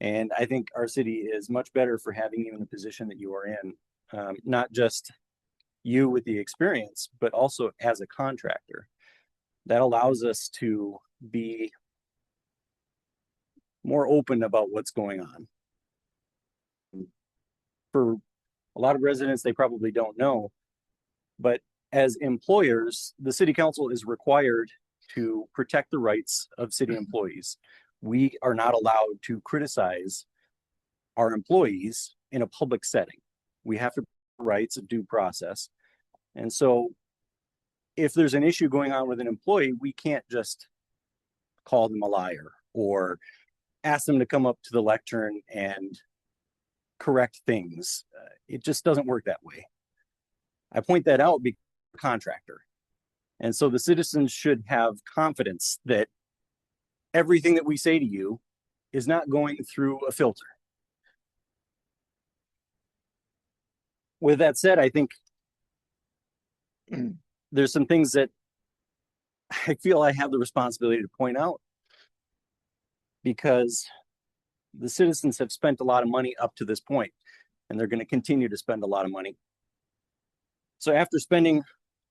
And I think our city is much better for having you in the position that you are in. Not just you with the experience, but also as a contractor. That allows us to be more open about what's going on. For a lot of residents, they probably don't know, but as employers, the city council is required to protect the rights of city employees. We are not allowed to criticize our employees in a public setting. We have to rights of due process. And so if there's an issue going on with an employee, we can't just call them a liar or ask them to come up to the lectern and correct things. It just doesn't work that way. I point that out because I'm a contractor. And so the citizens should have confidence that everything that we say to you is not going through a filter. With that said, I think there's some things that I feel I have the responsibility to point out, because The citizens have spent a lot of money up to this point, and they're going to continue to spend a lot of money. So after spending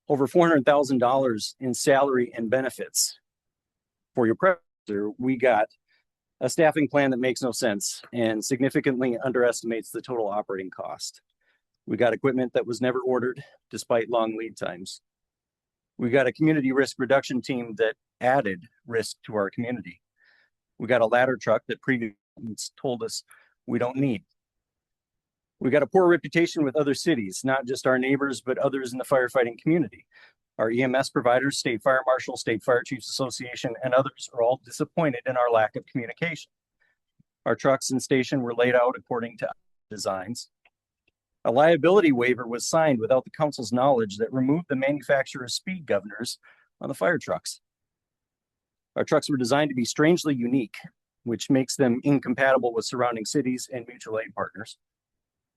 over $400,000 in salary and benefits for your predecessor, we got a staffing plan that makes no sense and significantly underestimates the total operating cost. We got equipment that was never ordered despite long lead times. We got a community risk reduction team that added risk to our community. We got a ladder truck that previously told us we don't need. We got a poor reputation with other cities, not just our neighbors, but others in the firefighting community. Our EMS providers, State Fire Marshal, State Fire Chiefs Association, and others are all disappointed in our lack of communication. Our trucks and station were laid out according to designs. A liability waiver was signed without the council's knowledge that removed the manufacturer's speed governors on the fire trucks. Our trucks were designed to be strangely unique, which makes them incompatible with surrounding cities and mutual aid partners.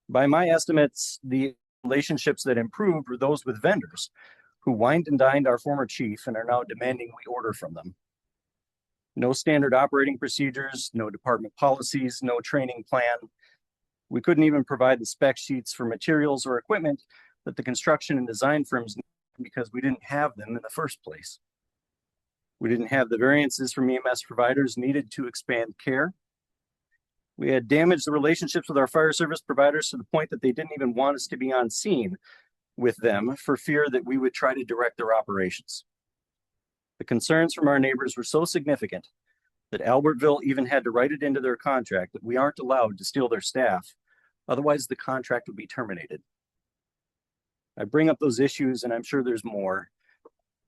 By my estimates, the relationships that improved were those with vendors who wined and dined our former chief and are now demanding we order from them. No standard operating procedures, no department policies, no training plan. We couldn't even provide the spec sheets for materials or equipment that the construction and design firms needed because we didn't have them in the first place. We didn't have the variances from EMS providers needed to expand care. We had damaged the relationships with our fire service providers to the point that they didn't even want us to be on scene with them for fear that we would try to direct their operations. The concerns from our neighbors were so significant that Albertville even had to write it into their contract that we aren't allowed to steal their staff. Otherwise, the contract would be terminated. I bring up those issues, and I'm sure there's more,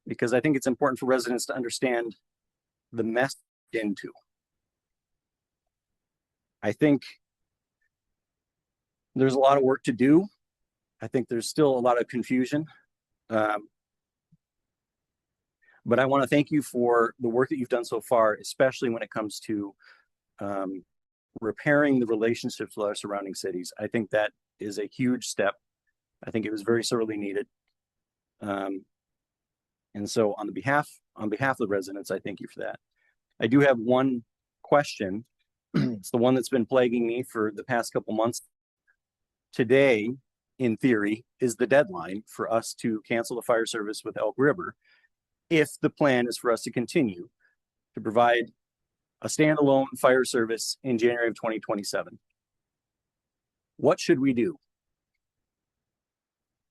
because I think it's important for residents to understand the mess into. I think there's a lot of work to do. I think there's still a lot of confusion. But I want to thank you for the work that you've done so far, especially when it comes to repairing the relationships with our surrounding cities. I think that is a huge step. I think it was very sorely needed. And so on behalf of the residents, I thank you for that. I do have one question. It's the one that's been plaguing me for the past couple months. Today, in theory, is the deadline for us to cancel the fire service with Elk River if the plan is for us to continue to provide a standalone fire service in January of 2027. What should we do?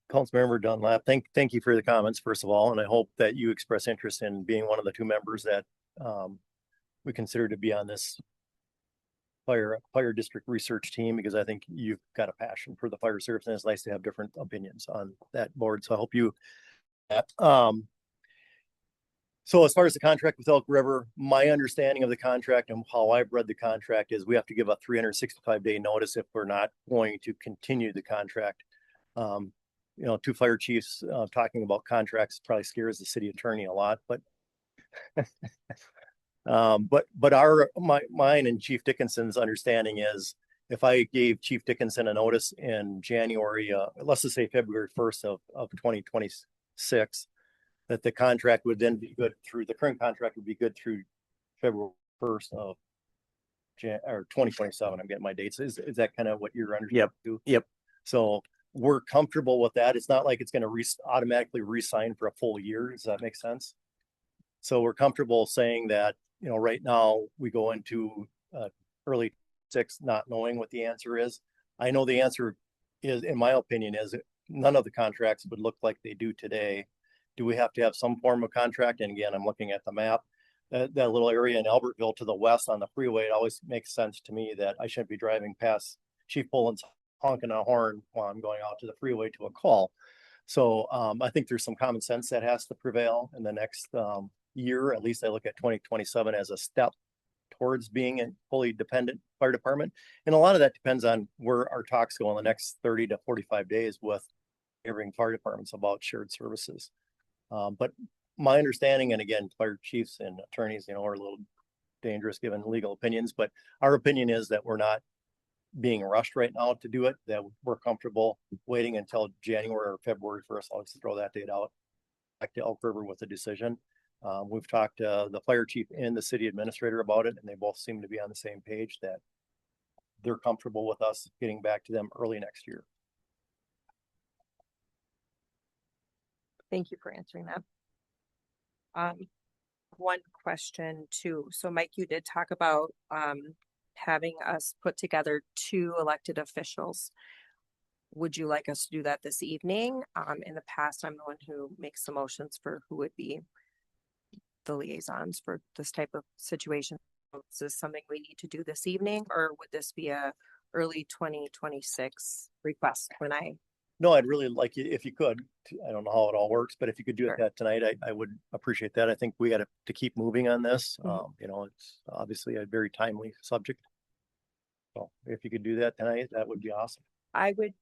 Councilmember Dunlap, thank you for the comments, first of all, and I hope that you express interest in being one of the two members that we consider to be on this fire district research team, because I think you've got a passion for the fire service, and it's nice to have different opinions on that board. So I hope you. So as far as the contract with Elk River, my understanding of the contract and how I've read the contract is we have to give a 365-day notice if we're not going to continue the contract. You know, two fire chiefs talking about contracts probably scares the city attorney a lot, but mine and Chief Dickinson's understanding is if I gave Chief Dickinson a notice in January, let's just say February 1st of 2026, that the contract would then be good through, the current contract would be good through February 1st of 2027. I'm getting my dates. Is that kind of what you're understanding? Yep. So we're comfortable with that. It's not like it's going to automatically re-sign for a full year. Does that make sense? So we're comfortable saying that, you know, right now we go into early 6 not knowing what the answer is. I know the answer is, in my opinion, is none of the contracts would look like they do today. Do we have to have some form of contract? And again, I'm looking at the map. That little area in Albertville to the west on the freeway, it always makes sense to me that I shouldn't be driving past Chief Poland's honking a horn while I'm going out to the freeway to a call. So I think there's some common sense that has to prevail in the next year. At least I look at 2027 as a step towards being a fully dependent fire department. And a lot of that depends on where our talks go in the next 30 to 45 days with neighboring fire departments about shared services. But my understanding, and again, fire chiefs and attorneys, you know, are a little dangerous given legal opinions, but our opinion is that we're not being rushed right now to do it, that we're comfortable waiting until January or February 1st. I'll just throw that date out back to Elk River with a decision. We've talked to the fire chief and the city administrator about it, and they both seem to be on the same page that they're comfortable with us getting back to them early next year. Thank you for answering that. One question too. So Mike, you did talk about having us put together 2 elected officials. Would you like us to do that this evening? In the past, I'm the one who makes the motions for who would be the liaisons for this type of situation. Is this something we need to do this evening, or would this be a early 2026 request when I? No, I'd really like you, if you could, I don't know how it all works, but if you could do it that tonight, I would appreciate that. I think we got to keep moving on this. You know, it's obviously a very timely subject. So if you could do that tonight, that would be awesome. I would,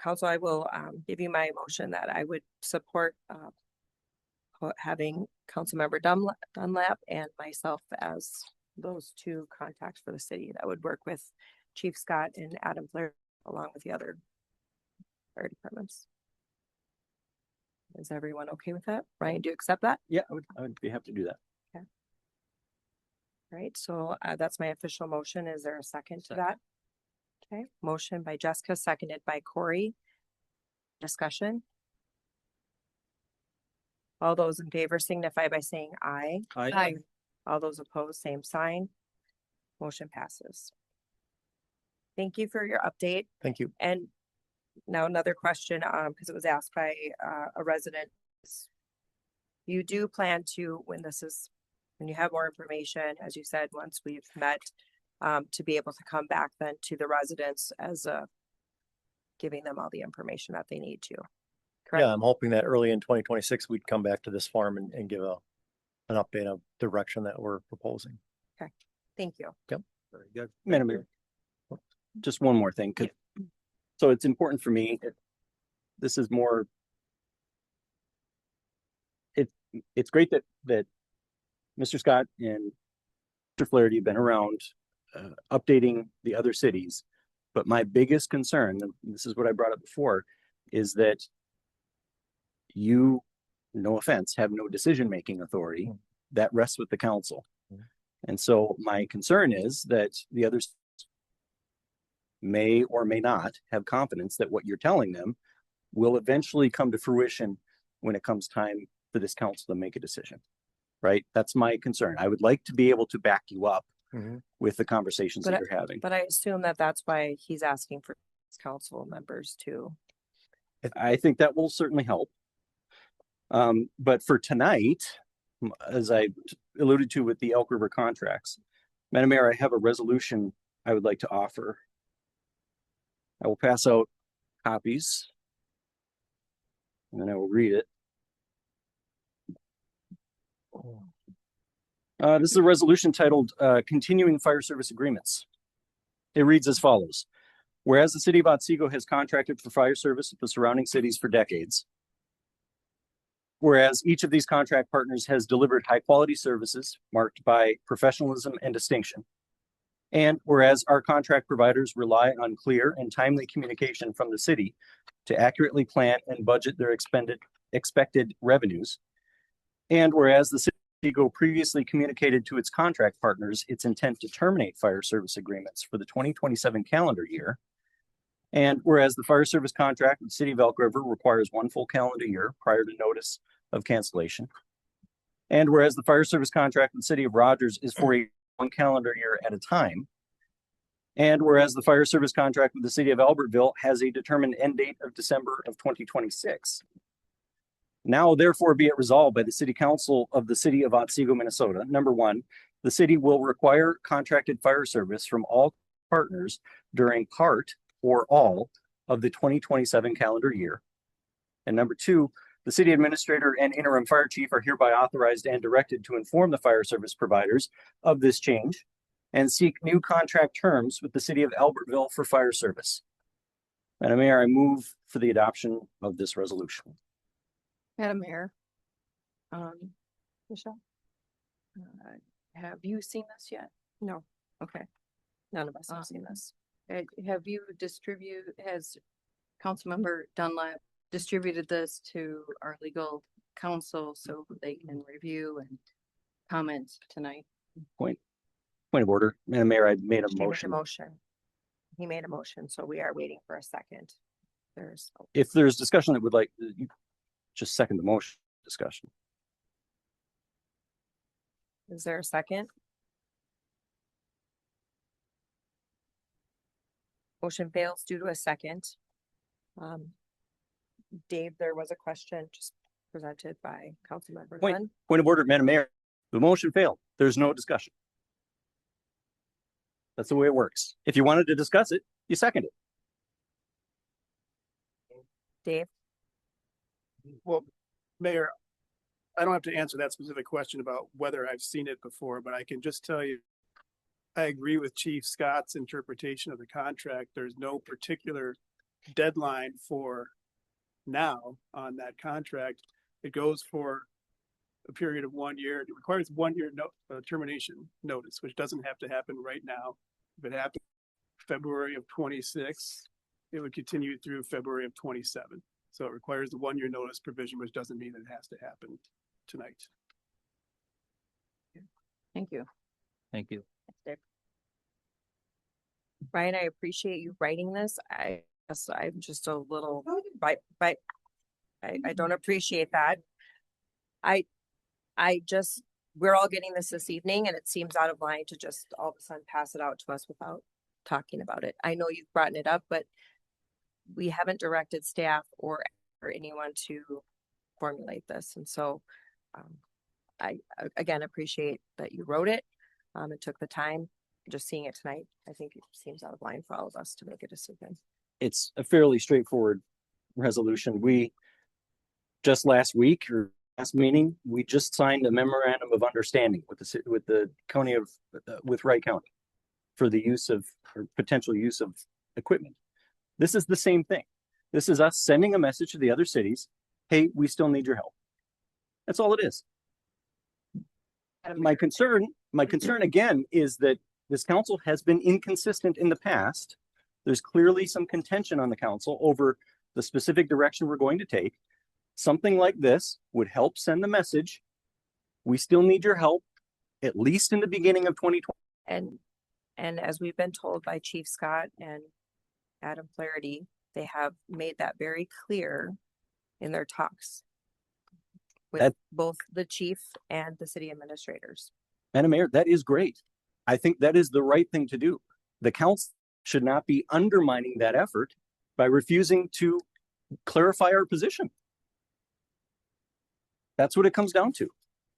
Council, I will give you my motion that I would support having Councilmember Dunlap and myself as those 2 contacts for the city that would work with Chief Scott and Adam Blair along with the other fire departments. Is everyone okay with that? Ryan, do you accept that? Yeah, I would be happy to do that. Okay. All right, so that's my official motion. Is there a second to that? Okay, motion by Jessica, seconded by Corey. Discussion. All those in favor signify by saying aye. Aye. All those opposed, same sign. Motion passes. Thank you for your update. Thank you. And now another question, because it was asked by a resident. You do plan to, when you have more information, as you said, once we've met, to be able to come back then to the residents as giving them all the information that they need to. Correct? Yeah, I'm hoping that early in 2026, we'd come back to this farm and give an update of direction that we're proposing. Okay, thank you. Yep. Very good. Madam Mayor, just one more thing. So it's important for me. This is more. It's great that Mr. Scott and Mr. Flaherty have been around updating the other cities. But my biggest concern, and this is what I brought up before, is that you, no offense, have no decision-making authority. That rests with the council. And so my concern is that the others may or may not have confidence that what you're telling them will eventually come to fruition when it comes time for this council to make a decision, right? That's my concern. I would like to be able to back you up with the conversations that you're having. But I assume that that's why he's asking for council members too. I think that will certainly help. But for tonight, as I alluded to with the Elk River contracts, Madam Mayor, I have a resolution I would like to offer. I will pass out copies and then I will read it. This is a resolution titled Continuing Fire Service Agreements. It reads as follows. Whereas the city of Otsego has contracted for fire service with the surrounding cities for decades. Whereas each of these contract partners has delivered high quality services marked by professionalism and distinction. And whereas our contract providers rely on clear and timely communication from the city to accurately plan and budget their expected revenues. And whereas the Otsego previously communicated to its contract partners its intent to terminate fire service agreements for the 2027 calendar year. And whereas the fire service contract with the city of Elk River requires 1 full calendar year prior to notice of cancellation. And whereas the fire service contract with the city of Rogers is for a 1 calendar year at a time. And whereas the fire service contract with the city of Albertville has a determined end date of December of 2026. Now, therefore, be it resolved by the City Council of the City of Otsego, Minnesota. Number 1, the city will require contracted fire service from all partners during part or all of the 2027 calendar year. And number 2, the city administrator and interim fire chief are hereby authorized and directed to inform the fire service providers of this change and seek new contract terms with the city of Albertville for fire service. Madam Mayor, I move for the adoption of this resolution. Madam Mayor, Michelle, have you seen this yet? No. Okay. None of us have seen this. Have you has Councilmember Dunlap distributed this to our legal counsel so they can review and comment tonight? Point Point of order, Madam Mayor, I made a She made a motion. motion. He made a motion, so we are waiting for a second. If there's discussion that would like, you just second the motion discussion. Is there a second? Motion fails due to a second. Dave, there was a question just presented by Councilmember Gunn. Point of order, Madam Mayor. The motion failed. There's no discussion. That's the way it works. If you wanted to discuss it, you second it. Dave? Well, Mayor, I don't have to answer that specific question about whether I've seen it before, but I can just tell you, I agree with Chief Scott's interpretation of the contract. There's no particular deadline for now on that contract. It goes for a period of 1 year. It requires 1 year termination notice, which doesn't have to happen right now. If it happened February of 26, it would continue through February of 27. So it requires the 1 year notice provision, which doesn't mean it has to happen tonight. Thank you. Thank you. Ryan, I appreciate you writing this. I'm just a little, I don't appreciate that. We're all getting this evening, and it seems out of line to just all of a sudden pass it out to us without talking about it. I know you've brought it up, but we haven't directed staff or anyone to formulate this. And so I again appreciate that you wrote it. It took the time. Just seeing it tonight, I think it seems out of line for all of us to make a decision. It's a fairly straightforward resolution. We just last week or last meeting, we just signed a memorandum of understanding with the county of with Wright County for the use of or potential use of equipment. This is the same thing. This is us sending a message to the other cities. Hey, we still need your help. That's all it is. My concern again is that this council has been inconsistent in the past. There's clearly some contention on the council over the specific direction we're going to take. Something like this would help send the message. We still need your help, at least in the beginning of 2020. And as we've been told by Chief Scott and Adam Flaherty, they have made that very clear in their talks with both the chief and the city administrators. Madam Mayor, that is great. I think that is the right thing to do. The council should not be undermining that effort by refusing to clarify our position. That's what it comes down to.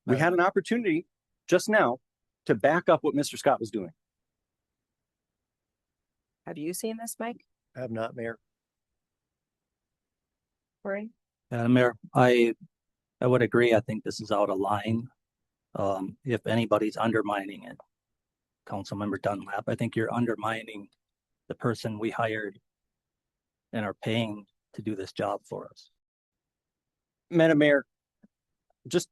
We had an opportunity just now to back up what Mr. Scott was doing. Have you seen this, Mike? I have not, Mayor. Corey? Mayor, I would agree. I think this is out of line. If anybody's undermining it, Councilmember Dunlap, I think you're undermining the person we hired and are paying to do this job for us. Madam Mayor, just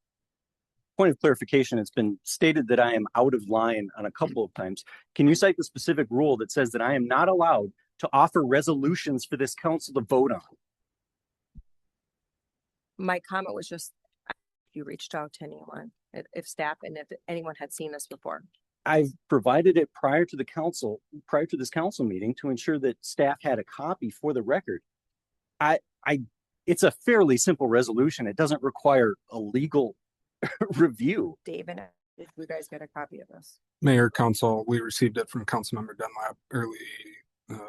point of clarification, it's been stated that I am out of line on a couple of times. Can you cite the specific rule that says that I am not allowed to offer resolutions for this council to vote on? My comment was just, if you reached out to anyone, if staff and if anyone had seen this before. I've provided it prior to this council meeting to ensure that staff had a copy for the record. It's a fairly simple resolution. It doesn't require a legal review. Dave and did you guys get a copy of this? Mayor, Council, we received it from Councilmember Dunlap early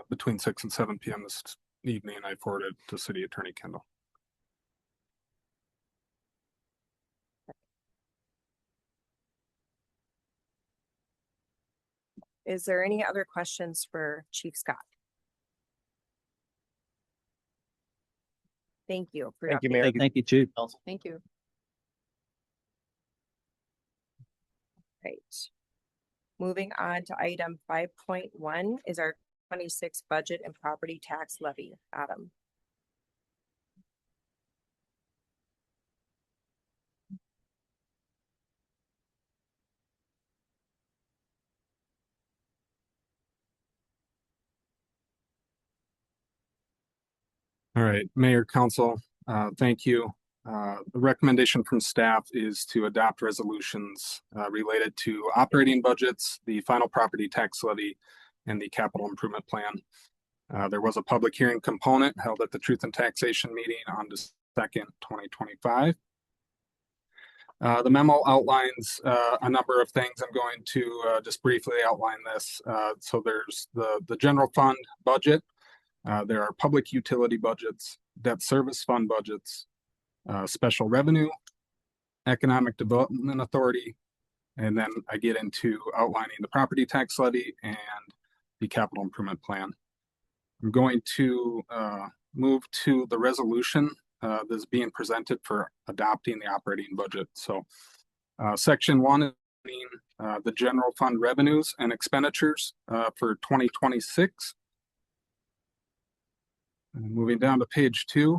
between 6 and 7 p.m. this evening. I forwarded to City Attorney Kendall. Is there any other questions for Chief Scott? Thank you. Thank you, Mayor. Thank you, Chief. Thank you. Right. Moving on to item 5.1 is our 26 budget and property tax levy. Adam. All right, Mayor, Council, thank you. The recommendation from staff is to adopt resolutions related to operating budgets, the final property tax levy, and the capital improvement plan. There was a public hearing component held at the Truth and Taxation meeting on December 2nd, 2025. The memo outlines a number of things. I'm going to just briefly outline this. So there's the general fund budget. There are public utility budgets, debt service fund budgets, special revenue, economic development authority, and then I get into outlining the property tax levy and the capital improvement plan. I'm going to move to the resolution that's being presented for adopting the operating budget. So section 1 is the general fund revenues and expenditures for 2026. And moving down to page 2,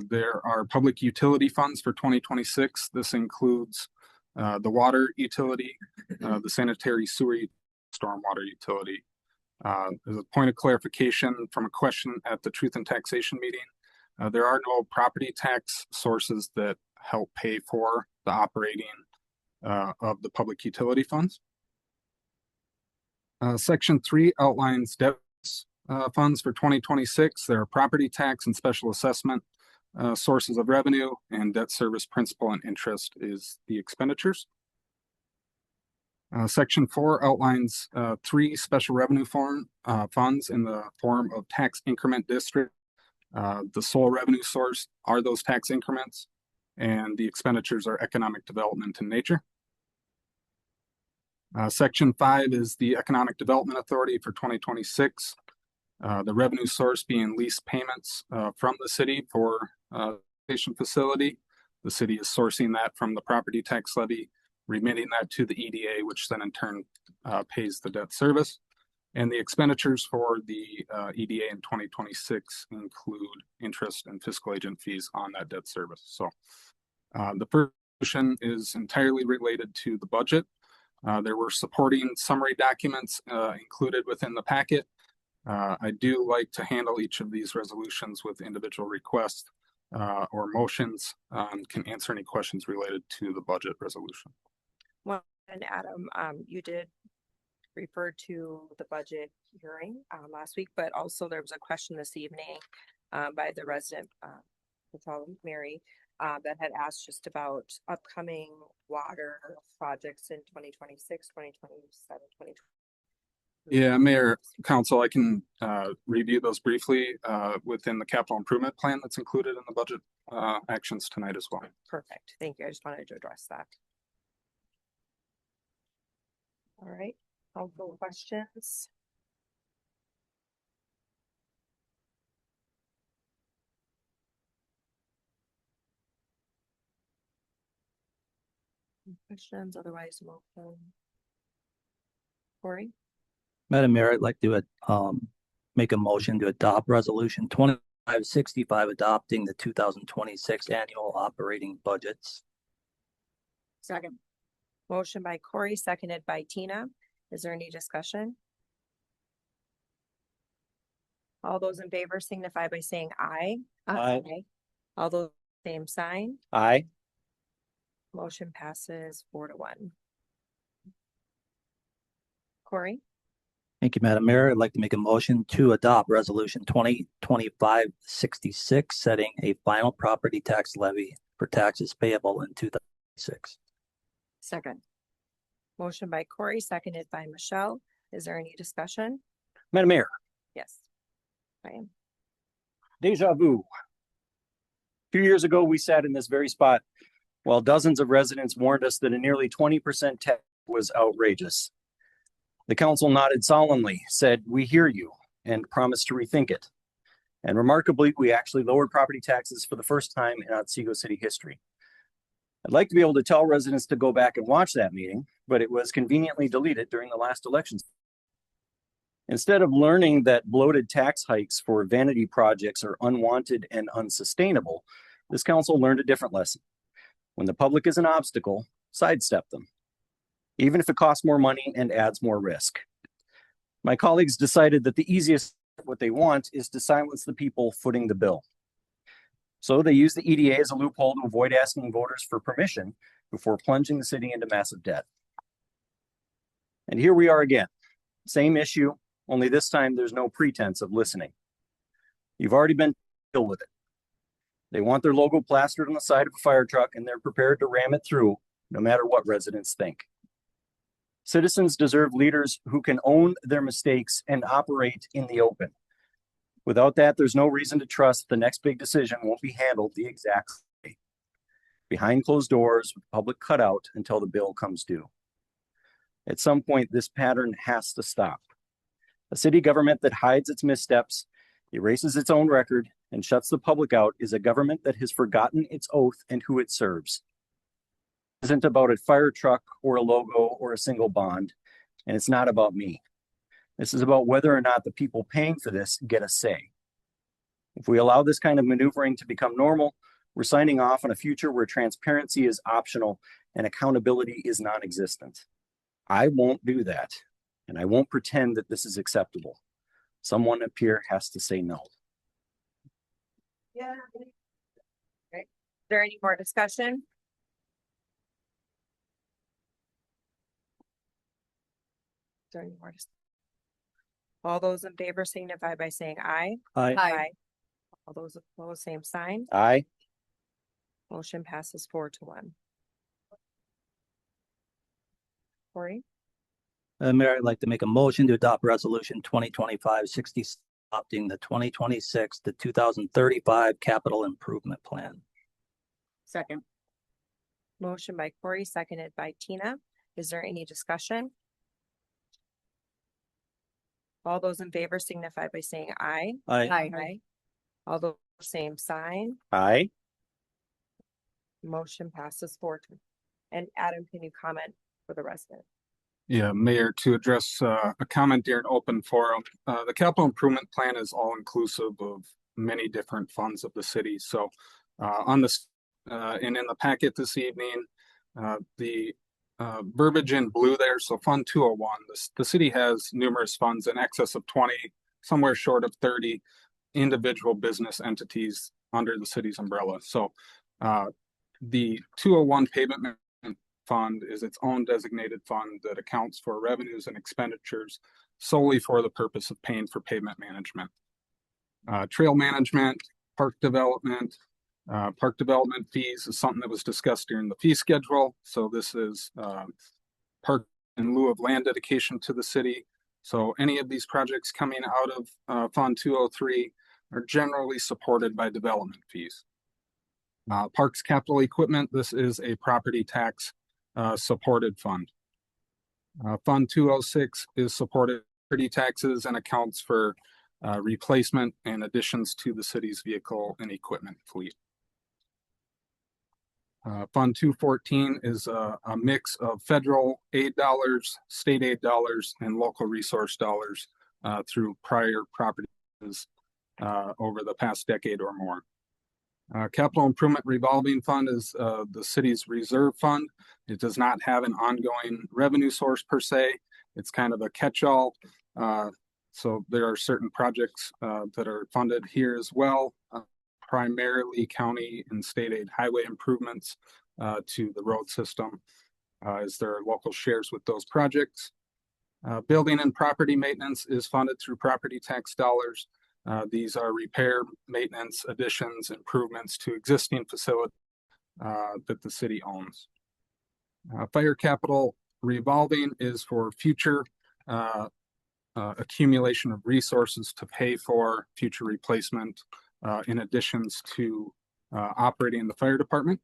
there are public utility funds for 2026. This includes the water utility, the sanitary sewer, stormwater utility. As a point of clarification from a question at the Truth and Taxation meeting, there are no property tax sources that help pay for the operating of the public utility funds. Section 3 outlines debt funds for 2026. There are property tax and special assessment sources of revenue, and debt service principal and interest is the expenditures. Section 4 outlines 3 special revenue funds in the form of tax increment district. The sole revenue source are those tax increments, and the expenditures are economic development in nature. Section 5 is the Economic Development Authority for 2026. The revenue source being lease payments from the city for station facility. The city is sourcing that from the property tax levy, remitting that to the EDA, which then in turn pays the debt service. And the expenditures for the EDA in 2026 include interest and fiscal agent fees on that debt service. So the first resolution is entirely related to the budget. There were supporting summary documents included within the packet. I do like to handle each of these resolutions with individual requests or motions. Can answer any questions related to the budget resolution. Well, and Adam, you did refer to the budget hearing last week, but also there was a question this evening by the resident, Mary, that had asked just about upcoming water projects in 2026, 2027, 2020. Yeah, Mayor, Council, I can review those briefly within the capital improvement plan that's included in the budget actions tonight as well. Perfect. Thank you. I just wanted to address that. All right. Council questions? Questions? Otherwise, welcome. Corey? Madam Mayor, I'd like to make a motion to adopt resolution 2565, adopting the 2026 annual operating budgets. Second. Motion by Corey, seconded by Tina. Is there any discussion? All those in favor signify by saying aye. Aye. All those same sign. Aye. Motion passes 4-1. Corey? Thank you, Madam Mayor. I'd like to make a motion to adopt resolution 2025-66, setting a final property tax levy for taxes payable in 2026. Second. Motion by Corey, seconded by Michelle. Is there any discussion? Madam Mayor. Yes. I am. Deja vu. 2 years ago, we sat in this very spot while dozens of residents warned us that a nearly 20% tax was outrageous. The council nodded solemnly, said, "We hear you," and promised to rethink it. And remarkably, we actually lowered property taxes for the first time in Otsego City history. I'd like to be able to tell residents to go back and watch that meeting, but it was conveniently deleted during the last elections. Instead of learning that bloated tax hikes for vanity projects are unwanted and unsustainable, this council learned a different lesson. When the public is an obstacle, sidestep them, even if it costs more money and adds more risk. My colleagues decided that the easiest what they want is to silence the people footing the bill. So they use the EDA as a loophole to avoid asking voters for permission before plunging the city into massive debt. And here we are again, same issue, only this time there's no pretense of listening. You've already been deal with it. They want their logo plastered on the side of a fire truck and they're prepared to ram it through no matter what residents think. Citizens deserve leaders who can own their mistakes and operate in the open. Without that, there's no reason to trust the next big decision won't be handled the exact way, behind closed doors with public cutout until the bill comes due. At some point, this pattern has to stop. A city government that hides its missteps, erases its own record, and shuts the public out is a government that has forgotten its oath and who it serves. It isn't about a fire truck or a logo or a single bond, and it's not about me. This is about whether or not the people paying for this get a say. If we allow this kind of maneuvering to become normal, we're signing off on a future where transparency is optional and accountability is non-existent. I won't do that, and I won't pretend that this is acceptable. Someone up here has to say no. Yeah. Okay. Is there any more discussion? Is there any more discussion? All those in favor signify by saying aye. Aye. All those opposed, same sign. Aye. Motion passes 4-1. Corey? Mayor, I'd like to make a motion to adopt resolution 2025-60, adopting the 2026 to 2035 capital improvement plan. Second. Motion by Corey, seconded by Tina. Is there any discussion? All those in favor signify by saying aye. Aye. All those same sign. Aye. Motion passes 4-2. And Adam, can you comment for the resident? Yeah, Mayor, to address a comment during open forum, the capital improvement plan is all inclusive of many different funds of the city. So on this and in the packet this evening, the verbiage in blue there, so Fund 201, the city has numerous funds in excess of 20, somewhere short of 30 individual business entities under the city's umbrella. So the 201 pavement fund is its own designated fund that accounts for revenues and expenditures solely for the purpose of paying for pavement management. Trail management, park development fees is something that was discussed during the fee schedule. So this is park in lieu of land dedication to the city. So any of these projects coming out of Fund 203 are generally supported by development fees. Parks capital equipment, this is a property tax supported fund. Fund 206 is supported property taxes and accounts for replacement and additions to the city's vehicle and equipment fleet. Fund 214 is a mix of federal aid dollars, state aid dollars, and local resource dollars through prior properties over the past decade or more. Capital Improvement Revolving Fund is the city's reserve fund. It does not have an ongoing revenue source per se. It's kind of a catch-all. So there are certain projects that are funded here as well, primarily county and state aid highway improvements to the road system, as there are local shares with those projects. Building and property maintenance is funded through property tax dollars. These are repair, maintenance, additions, improvements to existing facilities that the city owns. Fire capital revolving is for future accumulation of resources to pay for future replacement in additions to operating the fire department.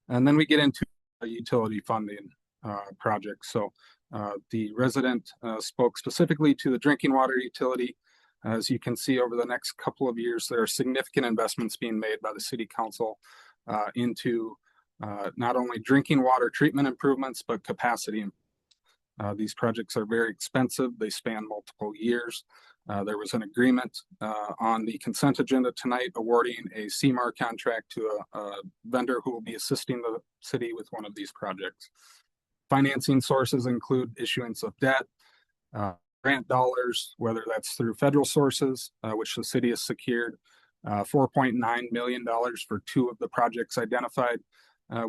And then we get into utility funding projects. So the resident spoke specifically to the drinking water utility. As you can see, over the next couple of years, there are significant investments being made by the city council into not only drinking water treatment improvements, but capacity. These projects are very expensive. They span multiple years. There was an agreement on the consent agenda tonight awarding a CMAR contract to a vendor who will be assisting the city with one of these projects. Financing sources include issuance of debt, grant dollars, whether that's through federal sources, which the city has secured, $4.9 million for two of the projects identified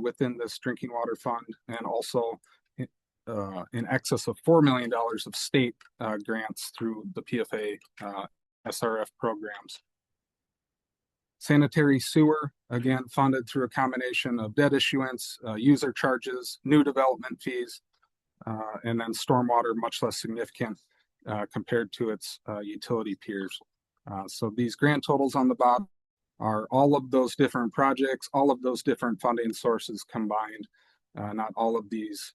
within this drinking water fund, and also in excess of $4 million of state grants through the PFA SRF programs. Sanitary sewer, again, funded through a combination of debt issuance, user charges, new development fees, and then stormwater, much less significant compared to its utility peers. So these grant totals on the bottom are all of those different projects, all of those different funding sources combined. Not all of these,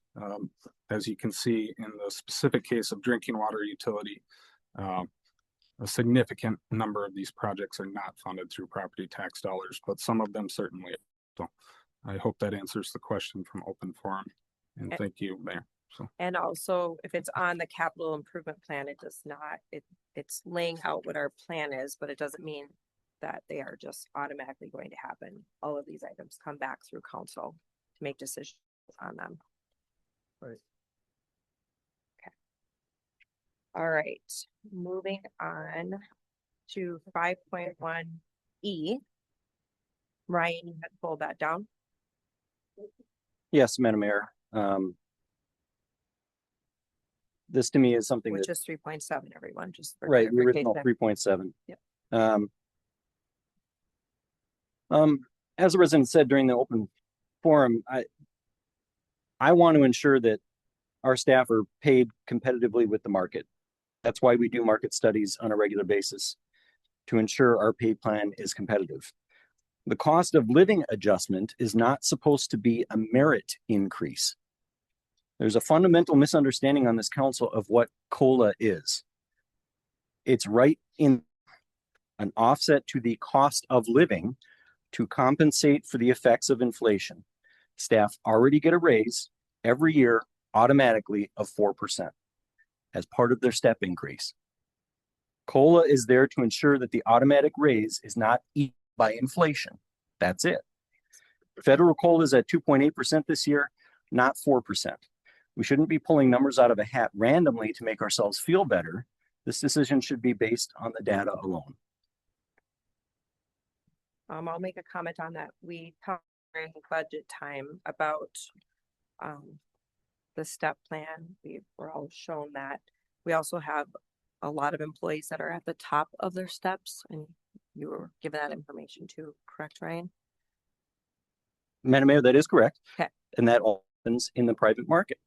as you can see in the specific case of drinking water utility, a significant number of these projects are not funded through property tax dollars, but some of them certainly are. So I hope that answers the question from open forum, and thank you, Mayor. So. And also, if it's on the capital improvement plan, it does not, it's laying out what our plan is, but it doesn't mean that they are just automatically going to happen. All of these items come back through council to make decisions on them. Right. All right, moving on to 5.1E. Ryan, you had pulled that down. Yes, Madam Mayor. This to me is something Which that, is 3.7, everyone, just for right, the original clarification. 3.7. Yep. As the resident said during the open forum, I want to ensure that our staff are paid competitively with the market. That's why we do market studies on a regular basis, to ensure our pay plan is competitive. The cost of living adjustment is not supposed to be a merit increase. There's a fundamental misunderstanding on this council of what COLA is. It's right in an offset to the cost of living to compensate for the effects of inflation. Staff already get a raise every year automatically of 4% as part of their step increase. COLA is there to ensure that the automatic raise is not eaten by inflation. That's it. Federal COLA is at 2.8% this year, not 4%. We shouldn't be pulling numbers out of a hat randomly to make ourselves feel better. This decision should be based on the data alone. I'll make a comment on that. We talked during budget time about the step plan. We were all shown that. We also have a lot of employees that are at the top of their steps, and you were given that information too, correct, Ryan? Madam Mayor, that is correct. Okay. And that all happens in the private market.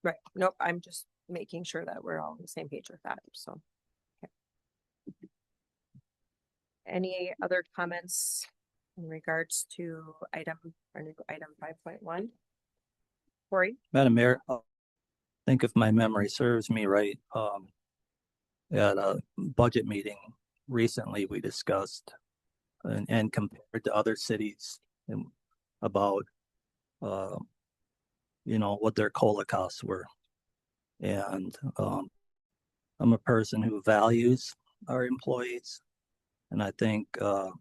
Right. Nope. I'm just making sure that we're all on the same page with that. So, okay. Any other comments in regards to item 5.1? Corey? Madam Mayor, I think if my memory serves me right, at a budget meeting recently, we discussed and compared to other cities and about, what their COLA costs were. And I'm a person who values our employees. And I think to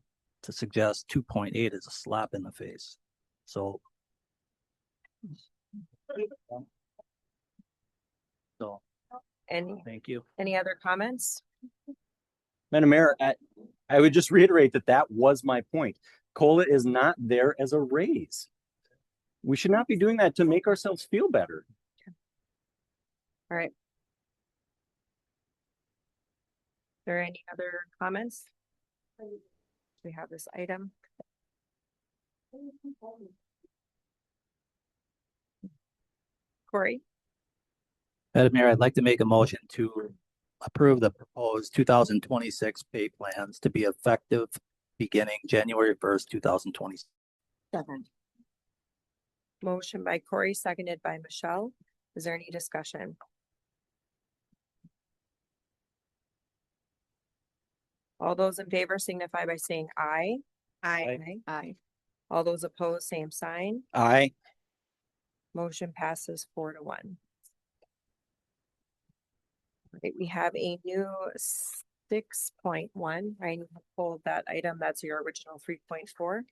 suggest 2.8 is a slap in the face. So thank you. Any other comments? Madam Mayor, I would just reiterate that was my point. COLA is not there as a raise. We should not be doing that to make ourselves feel better. All right. Are there any other comments? We have this item. Corey? Madam Mayor, I'd like to make a motion to approve the proposed 2026 pay plans to be effective beginning January 1st, 2027. Motion by Corey, seconded by Michelle. Is there any discussion? All those in favor signify by saying aye. Aye. Aye. All those opposed, same sign. Aye. Motion passes 4-1. Right, we have a new 6.1. Ryan, you pulled that item. That's your original 3.4.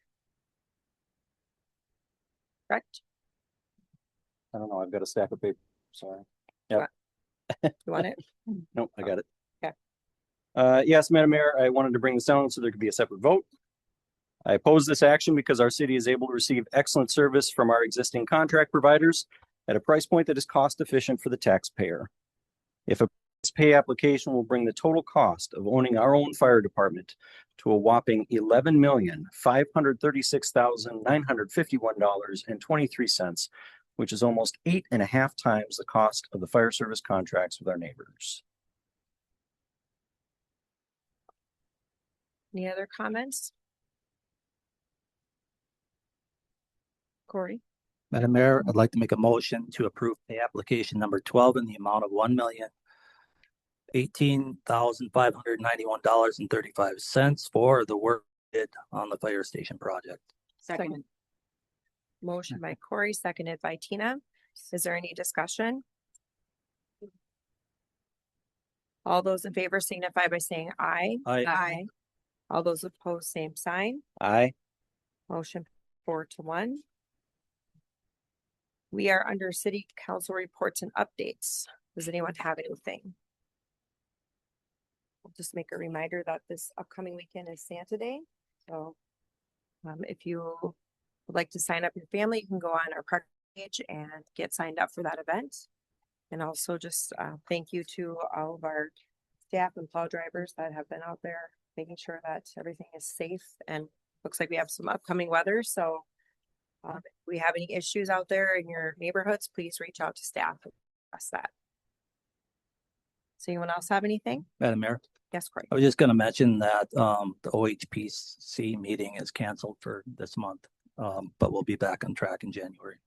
Correct? I don't know. I've got a stack of paper. Sorry. Yep. You want it? Nope, I got it. Okay. Yes, Madam Mayor, I wanted to bring this down so there could be a separate vote. I oppose this action because our city is able to receive excellent service from our existing contract providers at a price point that is cost efficient for the taxpayer. If a pay application will bring the total cost of owning our own fire department to a whopping $11,536,951.23, which is almost 8.5 times the cost of the fire service contracts with our neighbors. Any other comments? Corey? Madam Mayor, I'd like to make a motion to approve pay application number 12 in the amount of $1,018,591.35 for the work did on the fire station project. Second. Motion by Corey, seconded by Tina. Is there any discussion? All those in favor signify by saying aye. Aye. All those opposed, same sign. Aye. Motion 4-1. We are under city council reports and updates. Does anyone have anything? I'll just make a reminder that this upcoming weekend is Santa Day. So if you would like to sign up your family, you can go on our park page and get signed up for that event. And also just thank you to all of our staff and plow drivers that have been out there making sure that everything is safe, and looks like we have some upcoming weather. So if we have any issues out there in your neighborhoods, please reach out to staff and address that. So anyone else have anything? Madam Mayor? Yes, Corey. I was just going to mention that the OHPC meeting is canceled for this month, but we'll be back on track in January.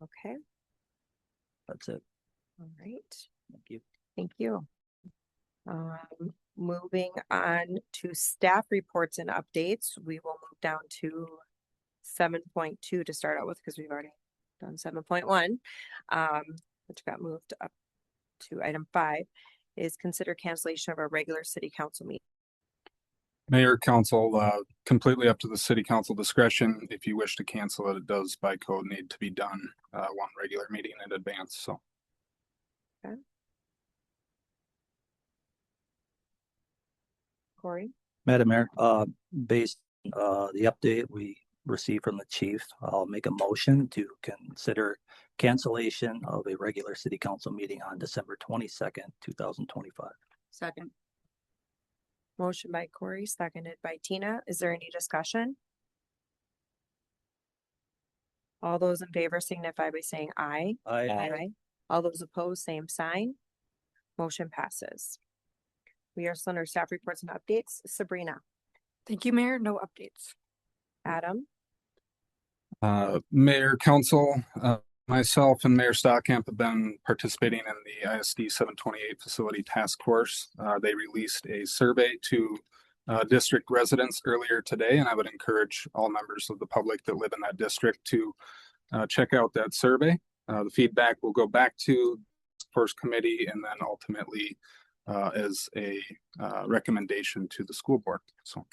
Okay. That's it. All right. Thank you. Thank you. Moving on to staff reports and updates, we will move down to 7.2 to start out with, because we've already done 7.1, which got moved up to item 5, is consider cancellation of our regular city council meeting. Mayor, council, completely up to the city council discretion. If you wish to cancel it, it does by code need to be done one regular meeting in advance. So. Okay. Corey? Madam Mayor, based the update we received from the chief, I'll make a motion to consider cancellation of a regular city council meeting on December 22nd, 2025. Second. Motion by Corey, seconded by Tina. Is there any discussion? All those in favor signify by saying aye. Aye. All those opposed, same sign. Motion passes. We are still under staff reports and updates. Sabrina. Thank you, Mayor. No updates. Adam. Mayor, council, myself and Mayor Stockamp have been participating in the ISD 728 facility task force. They released a survey to district residents earlier today, and I would encourage all members of the public that live in that district to check out that survey. The feedback will go back to the force committee and then ultimately as a recommendation to the school board. So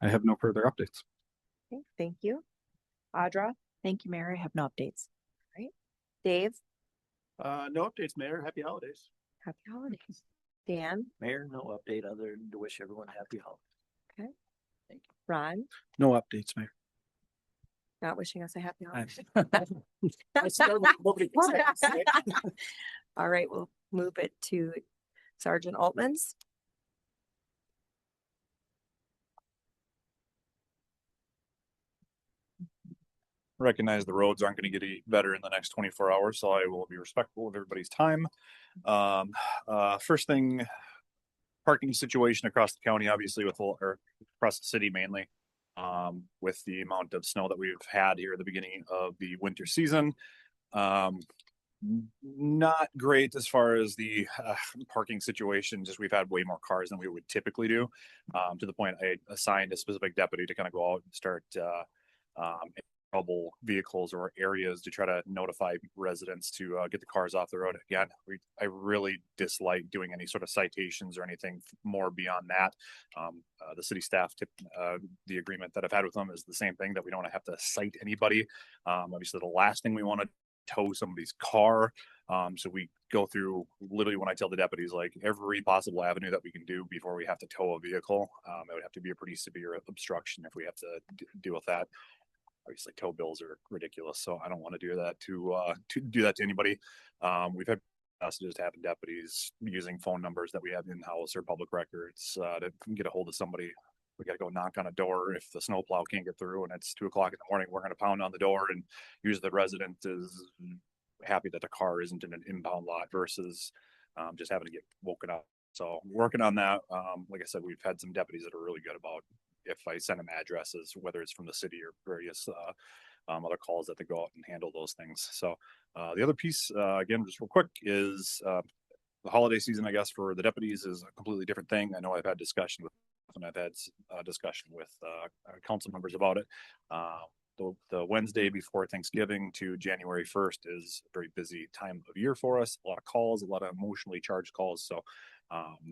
I have no further updates. Okay, thank you. Audra. Thank you, Mayor. I have no updates. All right. Dave. No updates, Mayor. Happy holidays. Happy holidays. Dan. Mayor, no update other than to wish everyone happy holidays. Okay. Thank you. Ron. No updates, Mayor. Not wishing us a happy holiday. All right, we'll move it to Sergeant Altman's. Recognize the roads aren't going to get any better in the next 24 hours, so I will be respectful of everybody's time. First thing, parking situation across the county, obviously or across the city mainly, with the amount of snow that we've had here at the beginning of the winter season. Not great as far as the parking situation. Just we've had way more cars than we would typically do, to the point I assigned a specific deputy to kind of go out and start trouble vehicles or areas to try to notify residents to get the cars off the road. Again, I really dislike doing any sort of citations or anything more beyond that. The city staff the agreement that I've had with them is the same thing, that we don't have to cite anybody. Obviously the last thing we want to tow somebody's car. So we go through literally when I tell the deputies, like every possible avenue that we can do before we have to tow a vehicle. It would have to be a pretty severe obstruction if we have to deal with that. Obviously tow bills are ridiculous, so I don't want to do that to do that to anybody. We've had messages having deputies using phone numbers that we have in-house or public records to get a hold of somebody. We got to go knock on a door if the snowplow can't get through and it's 2 o'clock in the morning. We're going to pound on the door, and usually the resident is happy that the car isn't in an impound lot versus just having to get woken up. So working on that. Like I said, we've had some deputies that are really good about if I send them addresses, whether it's from the city or various other calls, that they go out and handle those things. So the other piece, again, just real quick, is the holiday season, I guess, for the deputies is a completely different thing. I know I've had discussion with, and I've had discussion with council members about it. The Wednesday before Thanksgiving to January 1st is a very busy time of year for us. A lot of calls, a lot of emotionally charged calls. So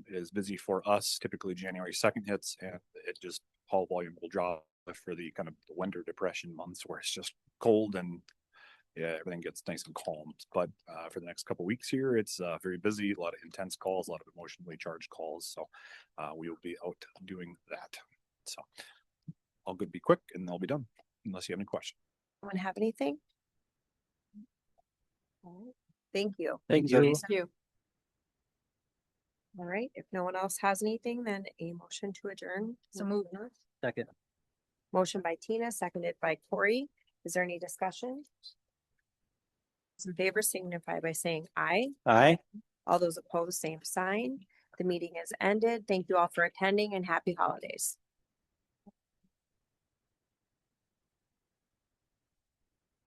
it is busy for us. Typically January 2nd hits, and it just call volume will drop for the kind of the winter depression months where it's just cold and yeah, everything gets nice and calm. But for the next couple of weeks here, it's very busy, a lot of intense calls, a lot of emotionally charged calls. So we will be out doing that. So I'll be quick and I'll be done unless you have any questions. Anyone have anything? All right. Thank you. Thank you. Thank you. All right. If no one else has anything, then a motion to adjourn. So moved. Second. Motion by Tina, seconded by Corey. Is there any discussion? Those in favor signify by saying aye. Aye. All those opposed, same sign. The meeting is ended. Thank you all for attending and happy holidays.